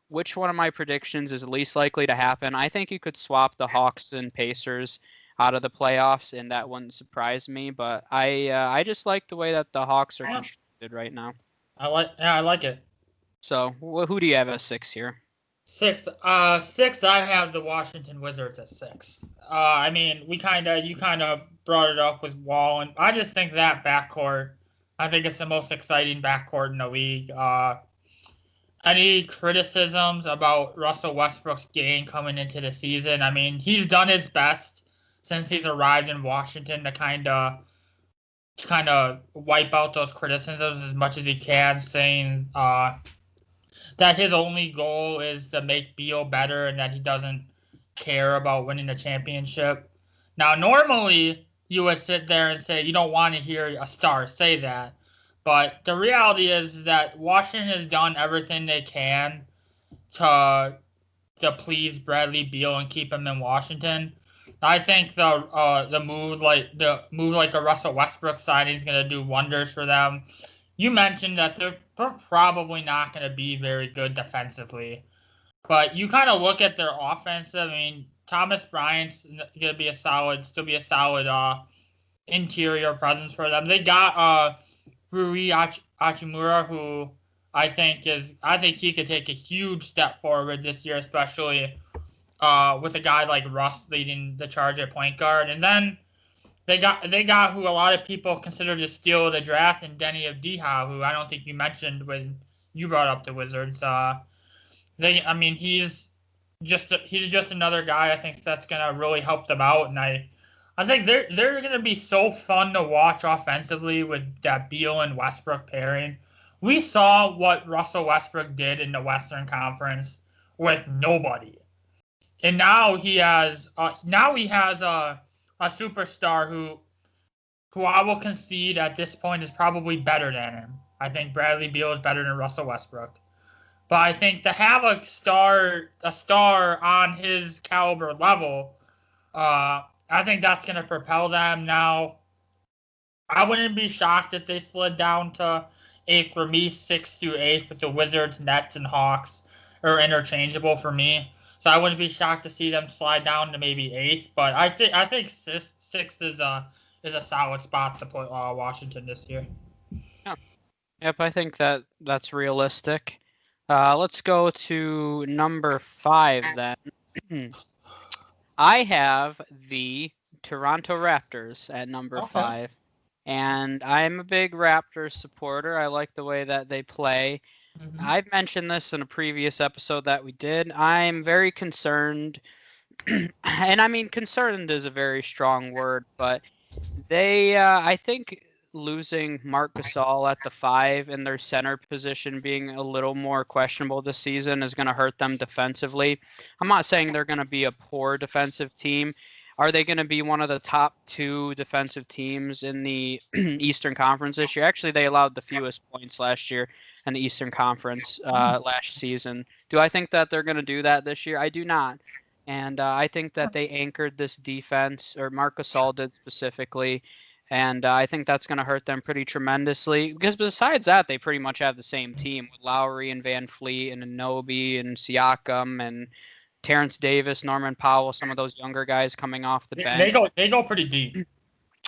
which one of my predictions is least likely to happen, I think you could swap the Hawks and Pacers out of the playoffs, and that wouldn't surprise me. But I just like the way that the Hawks are constructed right now. I like it. So who do you have as 6 here? 6. 6. I have the Washington Wizards at 6. I mean, you kind of brought it up with Wall, and I just think that backcourt. I think it's the most exciting backcourt in the league. Any criticisms about Russell Westbrook's game coming into the season? I mean, he's done his best since he's arrived in Washington to kind of wipe out those criticisms as much as he can, saying that his only goal is to make Beal better and that he doesn't care about winning a championship. Now, normally you would sit there and say you don't want to hear a star say that, But the reality is that Washington has done everything they can to please Bradley Beal and keep him in Washington. I think the move like a Russell Westbrook signing is going to do wonders for them. You mentioned that they're probably not going to be very good defensively, but you kind of look at their offense. I mean, Thomas Bryant's going to be still be a solid interior presence for them. They got Rui Hachimura, who I think he could take a huge step forward this year, especially with a guy like Russ leading the charge at point guard. And then they got who a lot of people consider the steal of the draft, and Denny Avdija, who I don't think you mentioned when you brought up the Wizards. He's just another guy I think that's gonna really help them out, and I think they're gonna be so fun to watch offensively with that Beal and Westbrook pairing. We saw what Russell Westbrook did in the Western Conference with nobody, and now he has a superstar who I will concede at this point is probably better than him. I think Bradley Beal is better than Russell Westbrook. But I think to have a star on his caliber level, I think that's going to propel them. Now, I wouldn't be shocked if they slid down to 8th for me, 6th through 8th, with the Wizards, Nets, and Hawks are interchangeable for me. So I wouldn't be shocked to see them slide down to maybe 8th. But I think 6th is a solid spot to put Washington this year. Yeah. Yep, I think that's realistic. Let's go to number 5 then. I have the Toronto Raptors at number 5. And I'm a big Raptors supporter. I like the way that they play. Mm-hmm. I've mentioned this in a previous episode that we did. I'm very concerned. And I mean, concerned is a very strong word, but I think losing Marc Gasol at the 5 and their center position being a little more questionable this season is going to hurt them defensively. I'm not saying they're going to be a poor defensive team. Are they going to be one of the top 2 defensive teams in the Eastern Conference this year? Actually, they allowed the fewest points last year in the Eastern Conference last season. Do I think that they're going to do that this year? I do not. And I think that they anchored this defense, or Marc Gasol did specifically. And I think that's going to hurt them pretty tremendously. Because besides that, they pretty much have the same team with Lowry and Van Fleet and Anobi and Siakam and Terrence Davis, Norman Powell, some of those younger guys coming off the bench. They go pretty deep.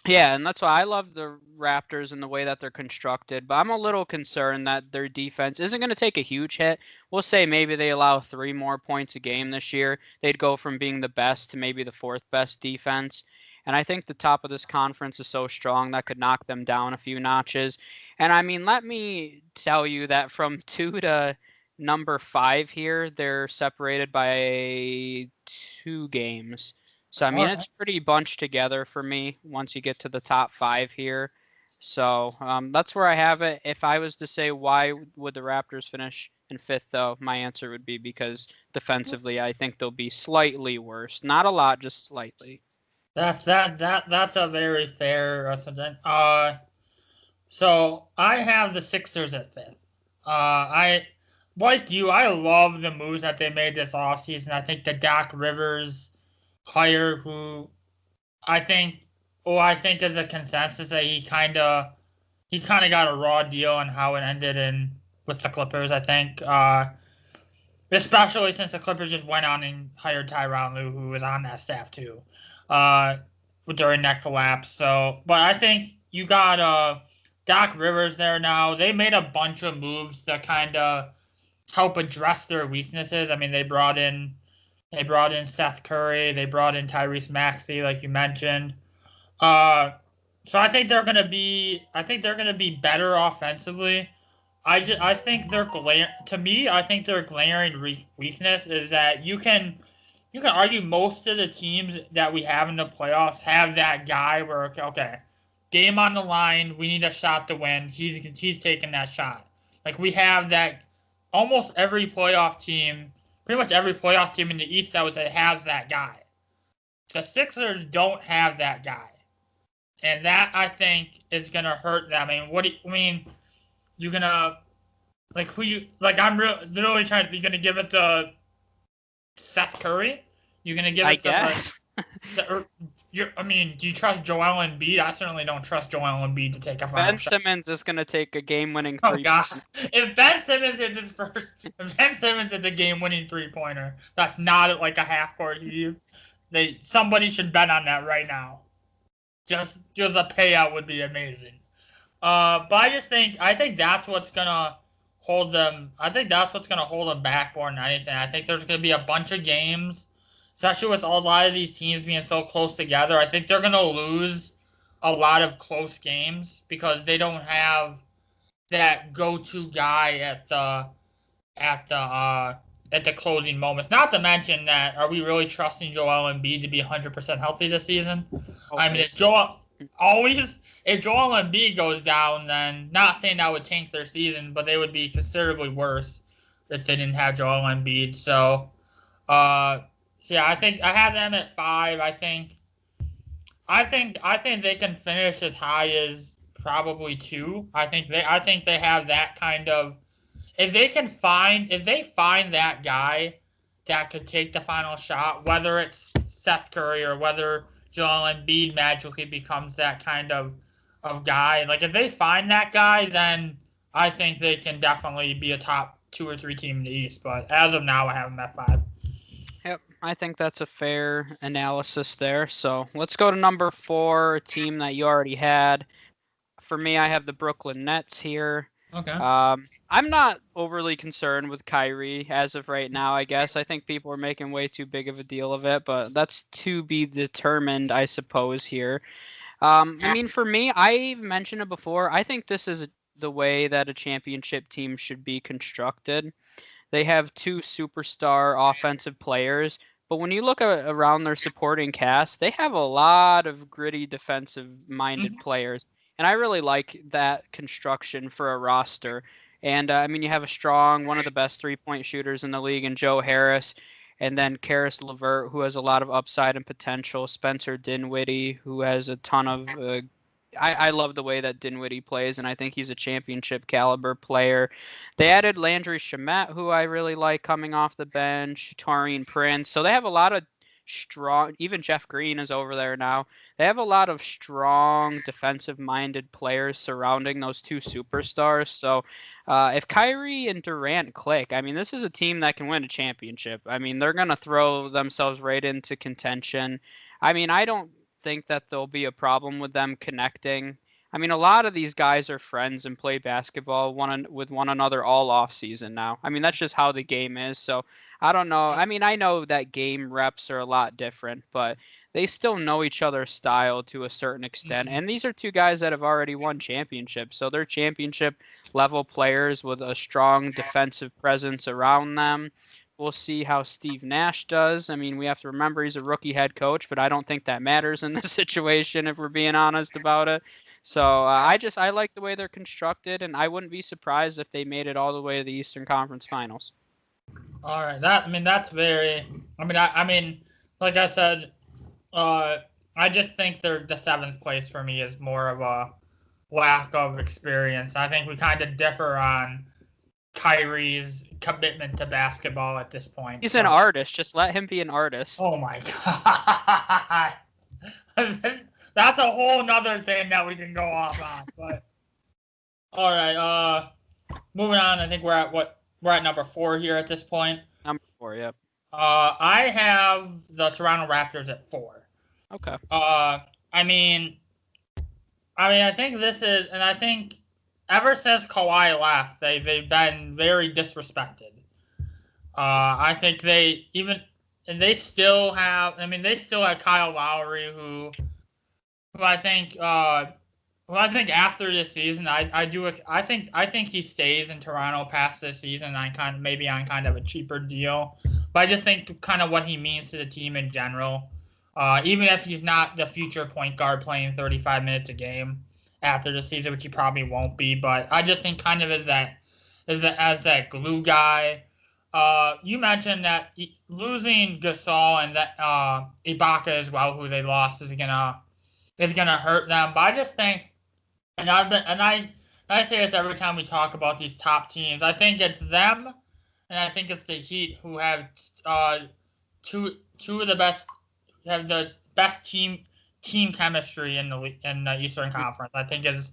Yeah, and that's why I love the Raptors and the way that they're constructed. But I'm a little concerned that their defense isn't going to take a huge hit. We'll say maybe they allow 3 more points a game this year. They'd go from being the best to maybe the 4th best defense. And I think the top of this conference is so strong that could knock them down a few notches. And I mean, let me tell you that from 2 to number 5 here, they're separated by 2 games. So, I mean, it's pretty bunched together for me once you get to the top 5 here. So, that's where I have it. If I was to say why would the Raptors finish in 5th, though, my answer would be because defensively, I think they'll be slightly worse. Not a lot, just slightly. That's a very fair assessment. So I have the Sixers at 5th. I like you. I love the moves that they made this offseason. I think the Doc Rivers hire, who I think is a consensus that he kind of got a raw deal on how it ended with the Clippers. I think, especially since the Clippers just went on and hired Tyronn Lue, who was on that staff too, during that collapse. So, but I think you got Doc Rivers there now. They made a bunch of moves that kind of help address their weaknesses. I mean, they brought in Seth Curry. They brought in Tyrese Maxey, like you mentioned. So I think they're gonna be better offensively. I think their glaring weakness is that you can argue most of the teams that we have in the playoffs have that guy where okay, game on the line, we need a shot to win. He's taking that shot. Like we have that almost every playoff team. Pretty much every playoff team in the East, I would say, has that guy. The Sixers don't have that guy. And that, I think, is going to hurt them. I mean, you gonna like who you like? I'm really trying. You gonna give it to Seth Curry? You gonna give I it to? guess. I mean, do you trust Joel Embiid? I certainly don't trust Joel Embiid to take a final Ben shot. Simmons is going to take a game-winning Oh God! three-pointer. If Ben Simmons is his first, if Ben Simmons is a game-winning three-pointer, that's not like a half-court heave. Somebody should bet on that right now. Just a payout would be amazing. But I think that's what's gonna hold them. I think that's what's gonna hold them back more than anything. I think there's gonna be a bunch of games, especially with a lot of these teams being so close together. I think they're gonna lose a lot of close games because they don't have that go-to guy at the at the closing moments. Not to mention that, are we really trusting Joel Embiid to be 100% healthy this season? I mean, if Joel Embiid goes down, then not saying that would tank their season, but they would be considerably worse if they didn't have Joel Embiid. So yeah, I think I have them at 5. I think they can finish as high as probably 2. I think they have that kind of, if they find that guy that could take the final shot, whether it's Seth Curry or whether Joel Embiid magically becomes that kind of guy. Like if they find that guy, then I think they can definitely be a top 2 or 3 team in the East. But as of now, I have them at 5. Yep, I think that's a fair analysis there. So let's go to number 4, a team that you already had. For me, I have the Brooklyn Nets here. Okay. I'm not overly concerned with Kyrie as of right now, I guess. I think people are making way too big of a deal of it, but that's to be determined, I suppose, here. I mean, for me, I've mentioned it before. I think this is the way that a championship team should be constructed. They have 2 superstar offensive players, but when you look around their supporting cast, they have a lot of gritty defensive-minded players, and I really like that construction for a roster. And I mean, you have a strong, one of the best three-point shooters in the league, in Joe Harris, and then Karis LeVert, who has a lot of upside and potential. Spencer Dinwiddie, who has a ton of I love the way that Dinwiddie plays, and I think he's a championship caliber player. They added Landry Shamet, who I really like coming off the bench, Taurean Prince. So they have a lot of strong, even Jeff Green is over there now. They have a lot of strong defensive-minded players surrounding those 2 superstars. So if Kyrie and Durant click, I mean, this is a team that can win a championship. I mean, they're going to throw themselves right into contention. I mean, I don't think that there'll be a problem with them connecting. I mean, a lot of these guys are friends and play basketball with one another all off season now. I mean, that's just how the game is. So I don't know. I mean, I know that game reps are a lot different, but they still know each other's style to a certain extent. And these are 2 guys that have already won championships. So they're championship level players with a strong defensive presence around them. We'll see how Steve Nash does. I mean, we have to remember he's a rookie head coach, but I don't think that matters in this situation if we're being honest about it. So I like the way they're constructed, and I wouldn't be surprised if they made it all the way to the Eastern Conference Finals. All right. That's very. I mean, like I said, I just think the 7th place for me is more of a lack of experience. I think we kind of differ on Kyrie's commitment to basketball at this point. He's an artist. Just let him be an artist. Oh my God. That's a whole nother thing that we can go off on. But all right, moving on. I think we're at number 4 here at this point. Number 4, yep. I have the Toronto Raptors at 4. Okay. I mean, I think this is, and I think ever since Kawhi left, they've been very disrespected. I think they still have Kyle Lowry, who I think after this season, I think he stays in Toronto past this season on kind of a cheaper deal. But I just think kind of what he means to the team in general. Even if he's not the future point guard playing 35 minutes a game after the season, which he probably won't be, but I just think kind of as that glue guy. You mentioned that losing Gasol and that Ibaka as well, who they lost, is gonna hurt them. But I just think, and I I say this every time we talk about these top teams. I think it's them, and I think it's the Heat who have two of the best have the best team chemistry in the Eastern Conference. I think is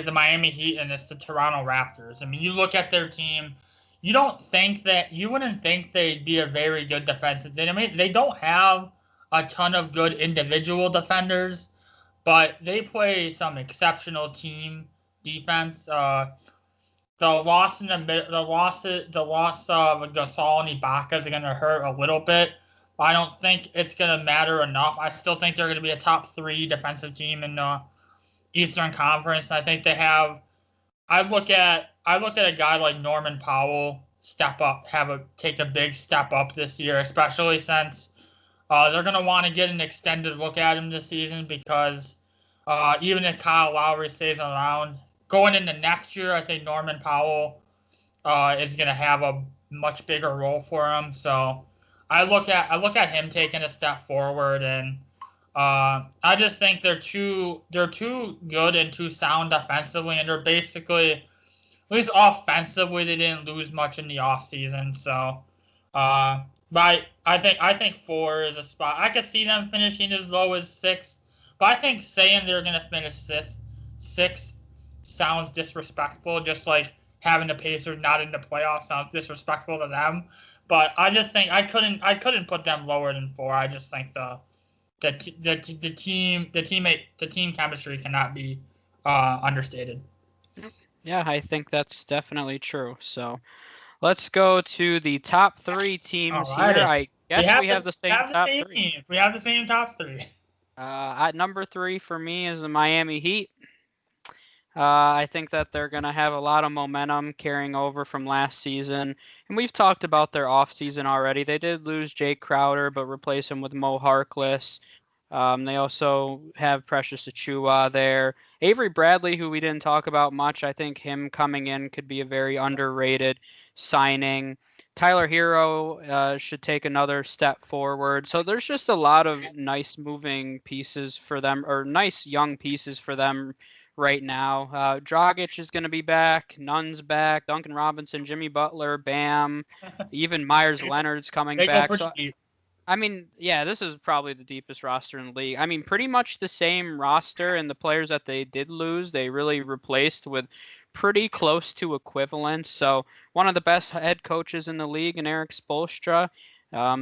the Miami Heat and it's the Toronto Raptors. I mean, you look at their team, you wouldn't think they'd be a very good defensive team. I mean, they don't have a ton of good individual defenders, but they play some exceptional team defense. The loss in the loss of Gasol and Ibaka is going to hurt a little bit. I don't think it's going to matter enough. I still think they're going to be a top 3 defensive team in the Eastern Conference. I think they have. I look at a guy like Norman Powell step up, take a big step up this year, especially since they're going to want to get an extended look at him this season because even if Kyle Lowry stays around, going into next year, I think Norman Powell is going to have a much bigger role for him. So I look at him taking a step forward, and I just think they're too good and too sound defensively, and they're basically, at least offensively, they didn't lose much in the offseason. So, but I think 4 is a spot. I could see them finishing as low as 6, but I think saying they're going to finish 6 sounds disrespectful. Just like having the Pacers not in the playoffs sounds disrespectful to them. But I just think I couldn't put them lower than 4. I just think the team chemistry cannot be understated. Yeah, I think that's definitely true. So let's go to the top 3 teams here. I guess we have the same top 3. Team. We have the same top 3. At number 3 for me is the Miami Heat. I think that they're going to have a lot of momentum carrying over from last season. And we've talked about their offseason already. They did lose Jake Crowder, but replace him with Mo Harkless. They also have Precious Achiuwa there. Avery Bradley, who we didn't talk about much, I think him coming in could be a very underrated signing. Tyler Hero should take another step forward. So there's just a lot of nice moving pieces for them, or nice young pieces for them right now. Dragic is going to be back. Nunn's back. Duncan Robinson, Jimmy Butler, Bam. Even Myers Leonard's coming back. So, I mean, yeah, this is probably the deepest roster in the league. I mean, pretty much the same roster, and the players that they did lose, they really replaced with pretty close to equivalent. So one of the best head coaches in the league, in Eric Spoelstra.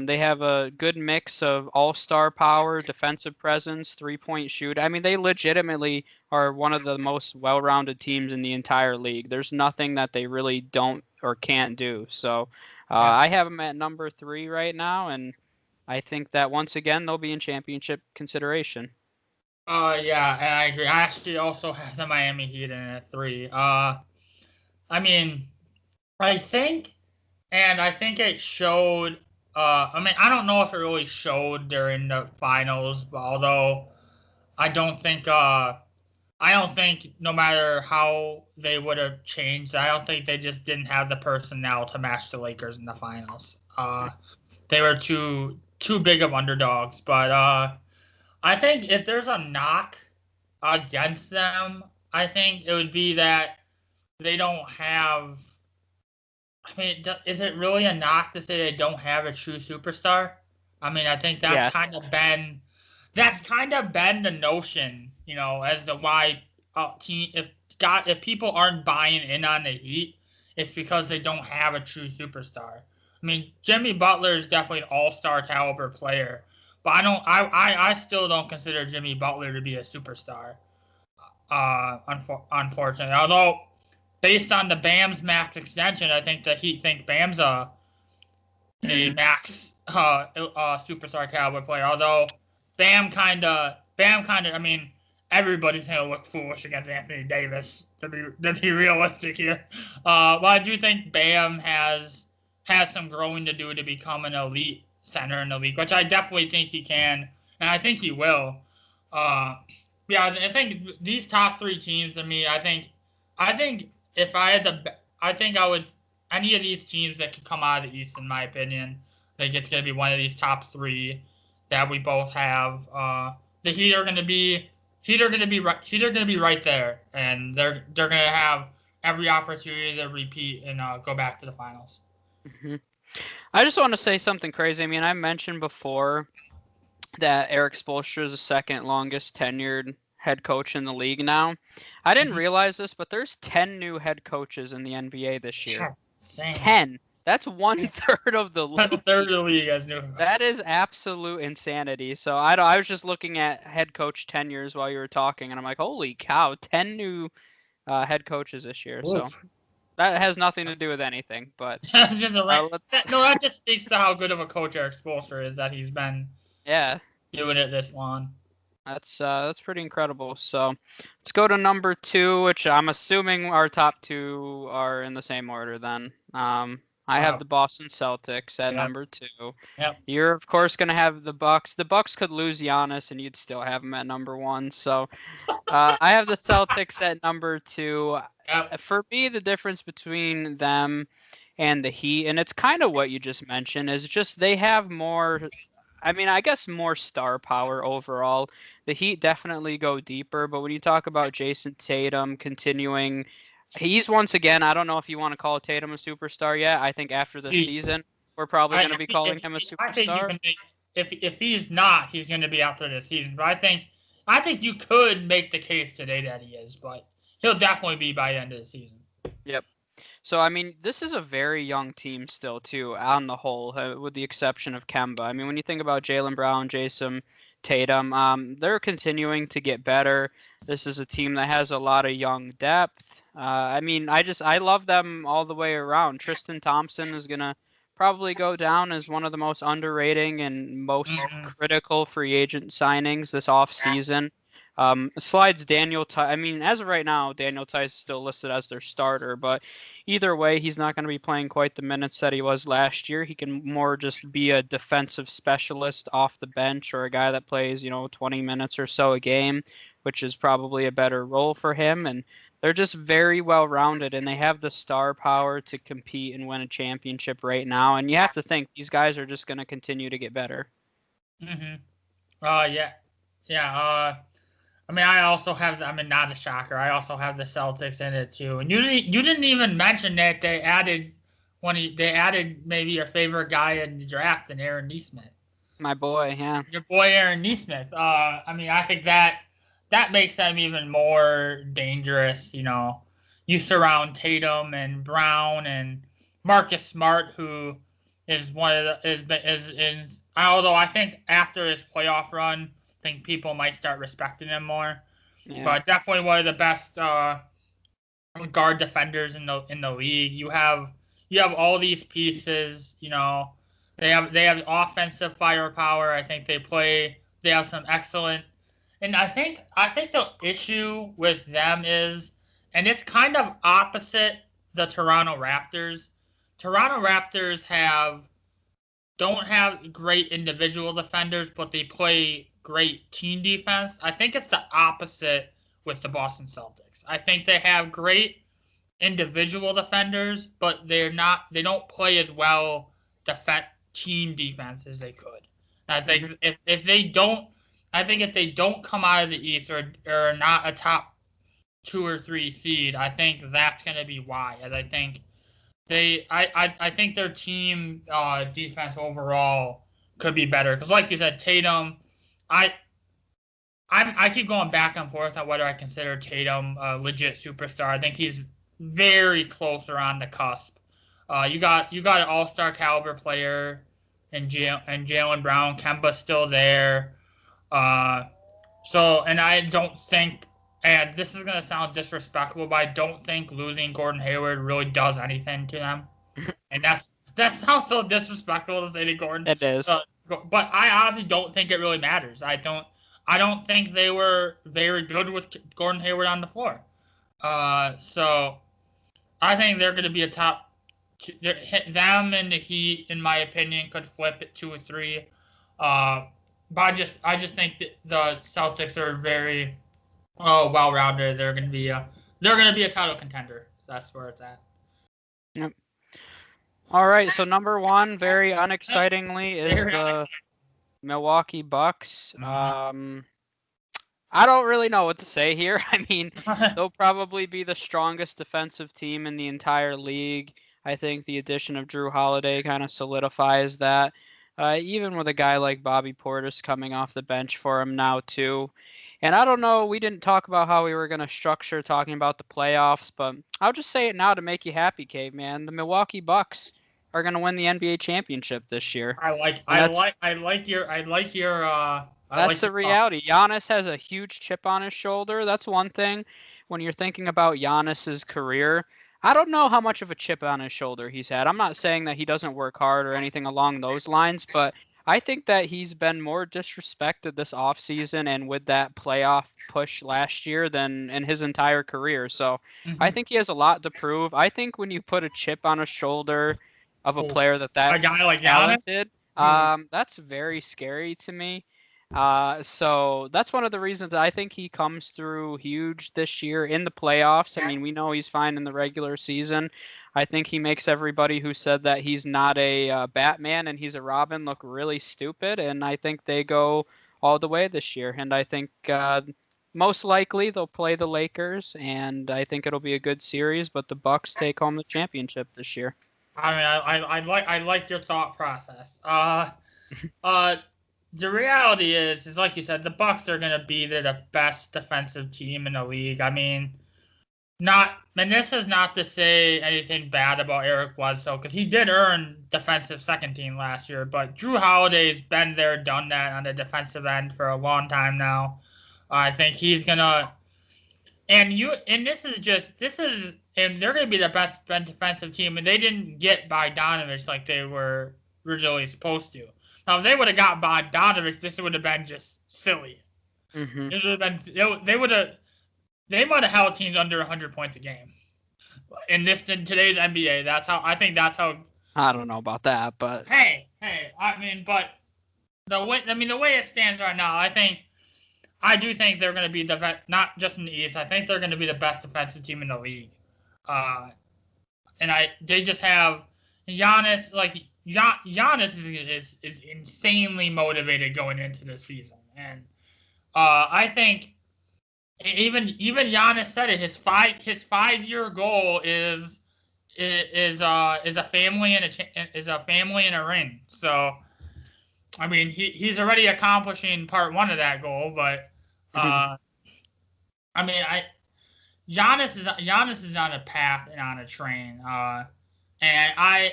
They have a good mix of all-star power, defensive presence, three-point shoot. I mean, they legitimately are one of the most well-rounded teams in the entire league. There's nothing that they really don't or can't do. So I have them at number 3 right now, and I think that once again they'll be in championship consideration. Yeah, I agree. I actually also have the Miami Heat in at 3. I mean, I think it showed. I mean, I don't know if it really showed during the finals, but although I don't think no matter how they would have changed, I don't think they just didn't have the personnel to match the Lakers in the finals. They were too big of underdogs, but I think if there's a knock against them, I think it would be that they don't have. I mean, is it really a knock to say they don't have a true superstar? I mean, I think that's kind of been the notion, you know, as to why if people aren't buying in on the Heat, it's because they don't have a true superstar. I mean, Jimmy Butler is definitely an all-star caliber player, but I still don't consider Jimmy Butler to be a superstar. Unfortunately, although based on the Bam's max extension, I think the Heat think Bam's a max superstar caliber player. Although Bam kind of, I mean, everybody's gonna look foolish against Anthony Davis to be realistic here. But I do think Bam has some growing to do to become an elite center in the league, which I definitely think he can, and I think he will. Yeah, I think these top 3 teams to me, I think if I had to, I think I would, any of these teams that could come out of the East, in my opinion, I think it's going to be one of these top 3 that we both have. The Heat are going to be Heat are gonna be right there, and they're gonna have every opportunity to repeat and go back to the finals. Mm-hmm. I just want to say something crazy. I mean, I mentioned before that Eric Spoelstra is the second longest tenured head coach in the league now. I didn't realize this, but there's 10 new head coaches in the NBA this year. Same. 10. That's 1/3 of the league. That's a third of the league, as new. That is absolute insanity. So I was just looking at head coach tenures while you were talking, and I'm like, holy cow, 10 new head coaches this year. So that has nothing to do with anything, but That's just that just speaks to how good of a coach Eric Spoelstra is, that he's been doing it this long. That's pretty incredible. So let's go to number 2, which I'm assuming our top 2 are in the same order then. I have the Boston Celtics at number 2. Yep. You're of course gonna have the Bucks. The Bucks could lose Giannis, and you'd still have them at number 1. So I have the Celtics at number 2. Yep. For me, the difference between them and the Heat, and it's kind of what you just mentioned, is just they have more. I mean, I guess more star power overall. The Heat definitely go deeper, but when you talk about Jason Tatum continuing, he's once again, I don't know if you want to call Tatum a superstar yet. I think after this season, we're probably going to be calling him a superstar. If he's not, he's going to be after this season. But I think you could make the case today that he is, but he'll definitely be by the end of the season. Yep. So, I mean, this is a very young team still, too, on the whole, with the exception of Kemba. I mean, when you think about Jaylen Brown, Jason Tatum, they're continuing to get better. This is a team that has a lot of young depth. I mean, I love them all the way around. Tristan Thompson is going to probably go down as one of the most underrated and most critical free agent signings this offseason. Slides Daniel Tice. I mean, as of right now, Daniel Tice is still listed as their starter, but either way, he's not going to be playing quite the minutes that he was last year. He can more just be a defensive specialist off the bench, or a guy that plays, 20 minutes or so a game, which is probably a better role for him. And they're just very well rounded, and they have the star power to compete and win a championship right now. And you have to think these guys are just going to continue to get better. Yeah. I mean, I also have. I mean, not a shocker. I also have the Celtics in it too. And you didn't even mention that they added maybe your favorite guy in the draft, and Aaron Nesmith. My boy, yeah. Your boy Aaron Nesmith. I mean, I think that makes them even more dangerous. You surround Tatum and Brown and Marcus Smart, who is one of the is although I think after his playoff run, I think people might start respecting him more. Yeah. But definitely one of the best guard defenders in the league. You have all these pieces. They have offensive firepower. I think they have some excellent. And I think the issue with them is, and it's kind of opposite the Toronto Raptors. Toronto Raptors don't have great individual defenders, but they play great team defense. I think it's the opposite with the Boston Celtics. I think they have great individual defenders, but they don't play as well team defense as they could. I think if they don't come out of the East or not a top 2 or 3 seed, I think that's going to be why. As I think I think their team defense overall could be better, because like you said, Tatum. I keep going back and forth on whether I consider Tatum a legit superstar. I think he's very close or on the cusp. You got an all-star caliber player and Jaylen Brown. Kemba's still there. And I don't think, and this is gonna sound disrespectful, but I don't think losing Gordon Hayward really does anything to them. And that sounds so disrespectful to say to Gordon. It is. But I honestly don't think it really matters. I don't think they were very good with Gordon Hayward on the floor. So I think they're going to be a top. Them and the Heat, in my opinion, could flip at 2 or 3. But I just think that the Celtics are very well-rounded. They're going to be a title contender. So that's where it's at. Yep. All right, so number 1, very unexcitingly, is the Milwaukee Bucks. I don't really know what to say here. I mean, they'll probably be the strongest defensive team in the entire league. I think the addition of Drew Holiday kind of solidifies that. Even with a guy like Bobby Portis coming off the bench for him now too. And I don't know, we didn't talk about how we were going to structure talking about the playoffs, but I'll just say it now to make you happy, Caveman. The Milwaukee Bucks are going to win the NBA championship this year. And that's your a thought. reality. Giannis has a huge chip on his shoulder. That's one thing. When you're thinking about Giannis's career, I don't know how much of a chip on his shoulder he's had. I'm not saying that he doesn't work hard or anything along those lines, but I think that he's been more disrespected this offseason and with that playoff push last year than in his entire career. So I Mhm. think he has a lot to prove. I think when you put a chip on a shoulder of a player A guy that's like Giannis. talented, Hmm. that's very scary to me. So that's one of the reasons I think he comes through huge this year in the playoffs. I mean, we know he's fine in the regular season. I think he makes everybody who said that he's not a Batman and he's a Robin look really stupid. And I think they go all the way this year. And I think most likely they'll play the Lakers, and I think it'll be a good series. But the Bucks take home the championship this year. I mean, I like your thought process. Uh, the reality is like you said, the Bucks are gonna be the best defensive team in the league. I mean, not, and this is not to say anything bad about Eric Bledsoe because he did earn defensive second team last year, but Drew Holiday's been there, done that on the defensive end for a long time now. I think he's gonna, and they're gonna be the best defensive team, and they didn't get Bogdanovich like they were originally supposed to. Now, if they would have got Bogdanovich, this would have been just silly. Hmm. This would have been they might have held teams under 100 points a game in today's NBA. That's how. I don't know about that, but Hey, I mean, but the way it stands right now, I do think they're going to be not just in the East. I think they're going to be the best defensive team in the league. Uh, and they just have Giannis. Like Giannis is insanely motivated going into the season, and I think even Giannis said it. His 5 year goal is a family and a ring. So I mean he's already accomplishing part one of that goal, but I mean Giannis is on a path and on a train. And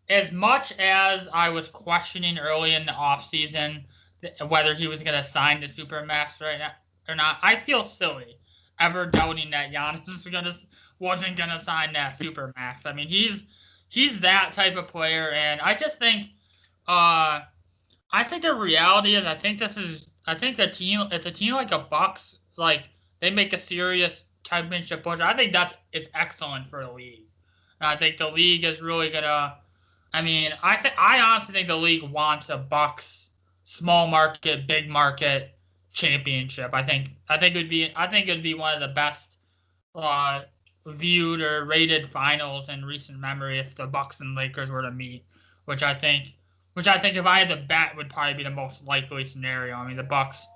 as much as I was questioning early in the offseason whether he was going to sign the Supermax right now or not, I feel silly ever doubting that Giannis wasn't going to sign that Supermax. I mean, he's that type of player, and I just think I think the reality is I think a team like a Bucks, like they make a serious championship push. I think it's excellent for the league. And I think the league is really gonna. I mean, I honestly think the league wants a Bucks small market, big market championship. I think it would be one of the best uh, viewed or rated finals in recent memory if the Bucks and Lakers were to meet, which I think if I had to bet would probably be the most likely scenario. I mean, the Bucks.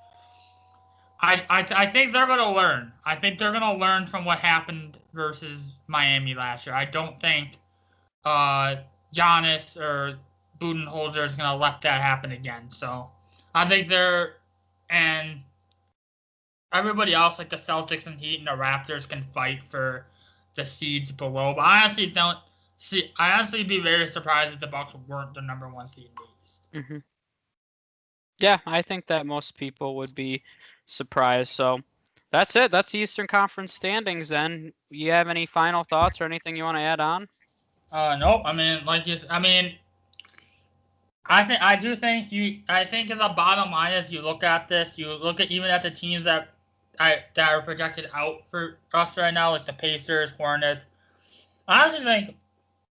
I think they're gonna learn. I think they're gonna learn from what happened versus Miami last year. I don't think uh, Giannis or Budenholzer is gonna let that happen again. So I think and everybody else like the Celtics and Heat and the Raptors can fight for the seeds below. But I honestly don't see. I honestly be very surprised if the Bucks weren't the number one seed in the East. hmm yeah, I think that most people would be surprised. So that's it. That's the Eastern Conference standings. Then, you have any final thoughts or anything you want to add on? No, I mean, I mean, I do think I think the bottom line is you look at this, you look at even at the teams that are projected out for us right now, like the Pacers, Hornets. I honestly think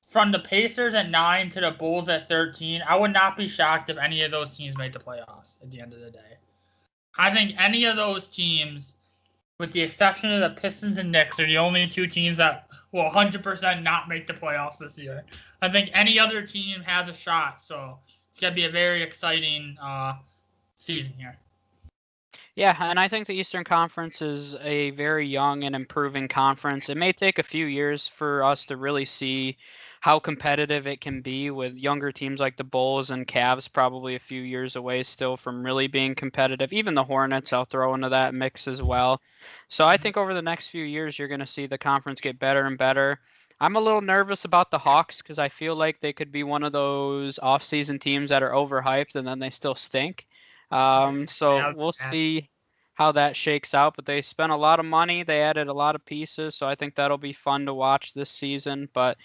from the Pacers at 9 to the Bulls at 13, I would not be shocked if any of those teams made the playoffs at the end of the day. I think any of those teams, with the exception of the Pistons and Knicks, are the only two teams that will 100% not make the playoffs this year. I think any other team has a shot, so it's going to be a very exciting season here. Yeah, and I think the Eastern Conference is a very young and improving conference. It may take a few years for us to really see how competitive it can be with younger teams like the Bulls and Cavs probably a few years away still from really being competitive. Even the Hornets I'll throw into that mix as well. So I think over the next few years you're going to see the conference get better and better. I'm a little nervous about the Hawks because I feel like they could be one of those off-season teams that are overhyped and then they still stink. So Yeah, we'll see how that shakes out. But they spent a lot of money. They added a lot of pieces. So I think that'll be fun to watch this season. But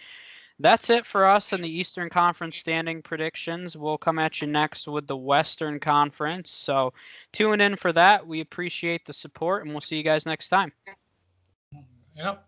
that's it for us in the Eastern Conference standing predictions. We'll come at you next with the Western Conference. So tune in for that. We appreciate the support, and we'll see you guys next time. Yep.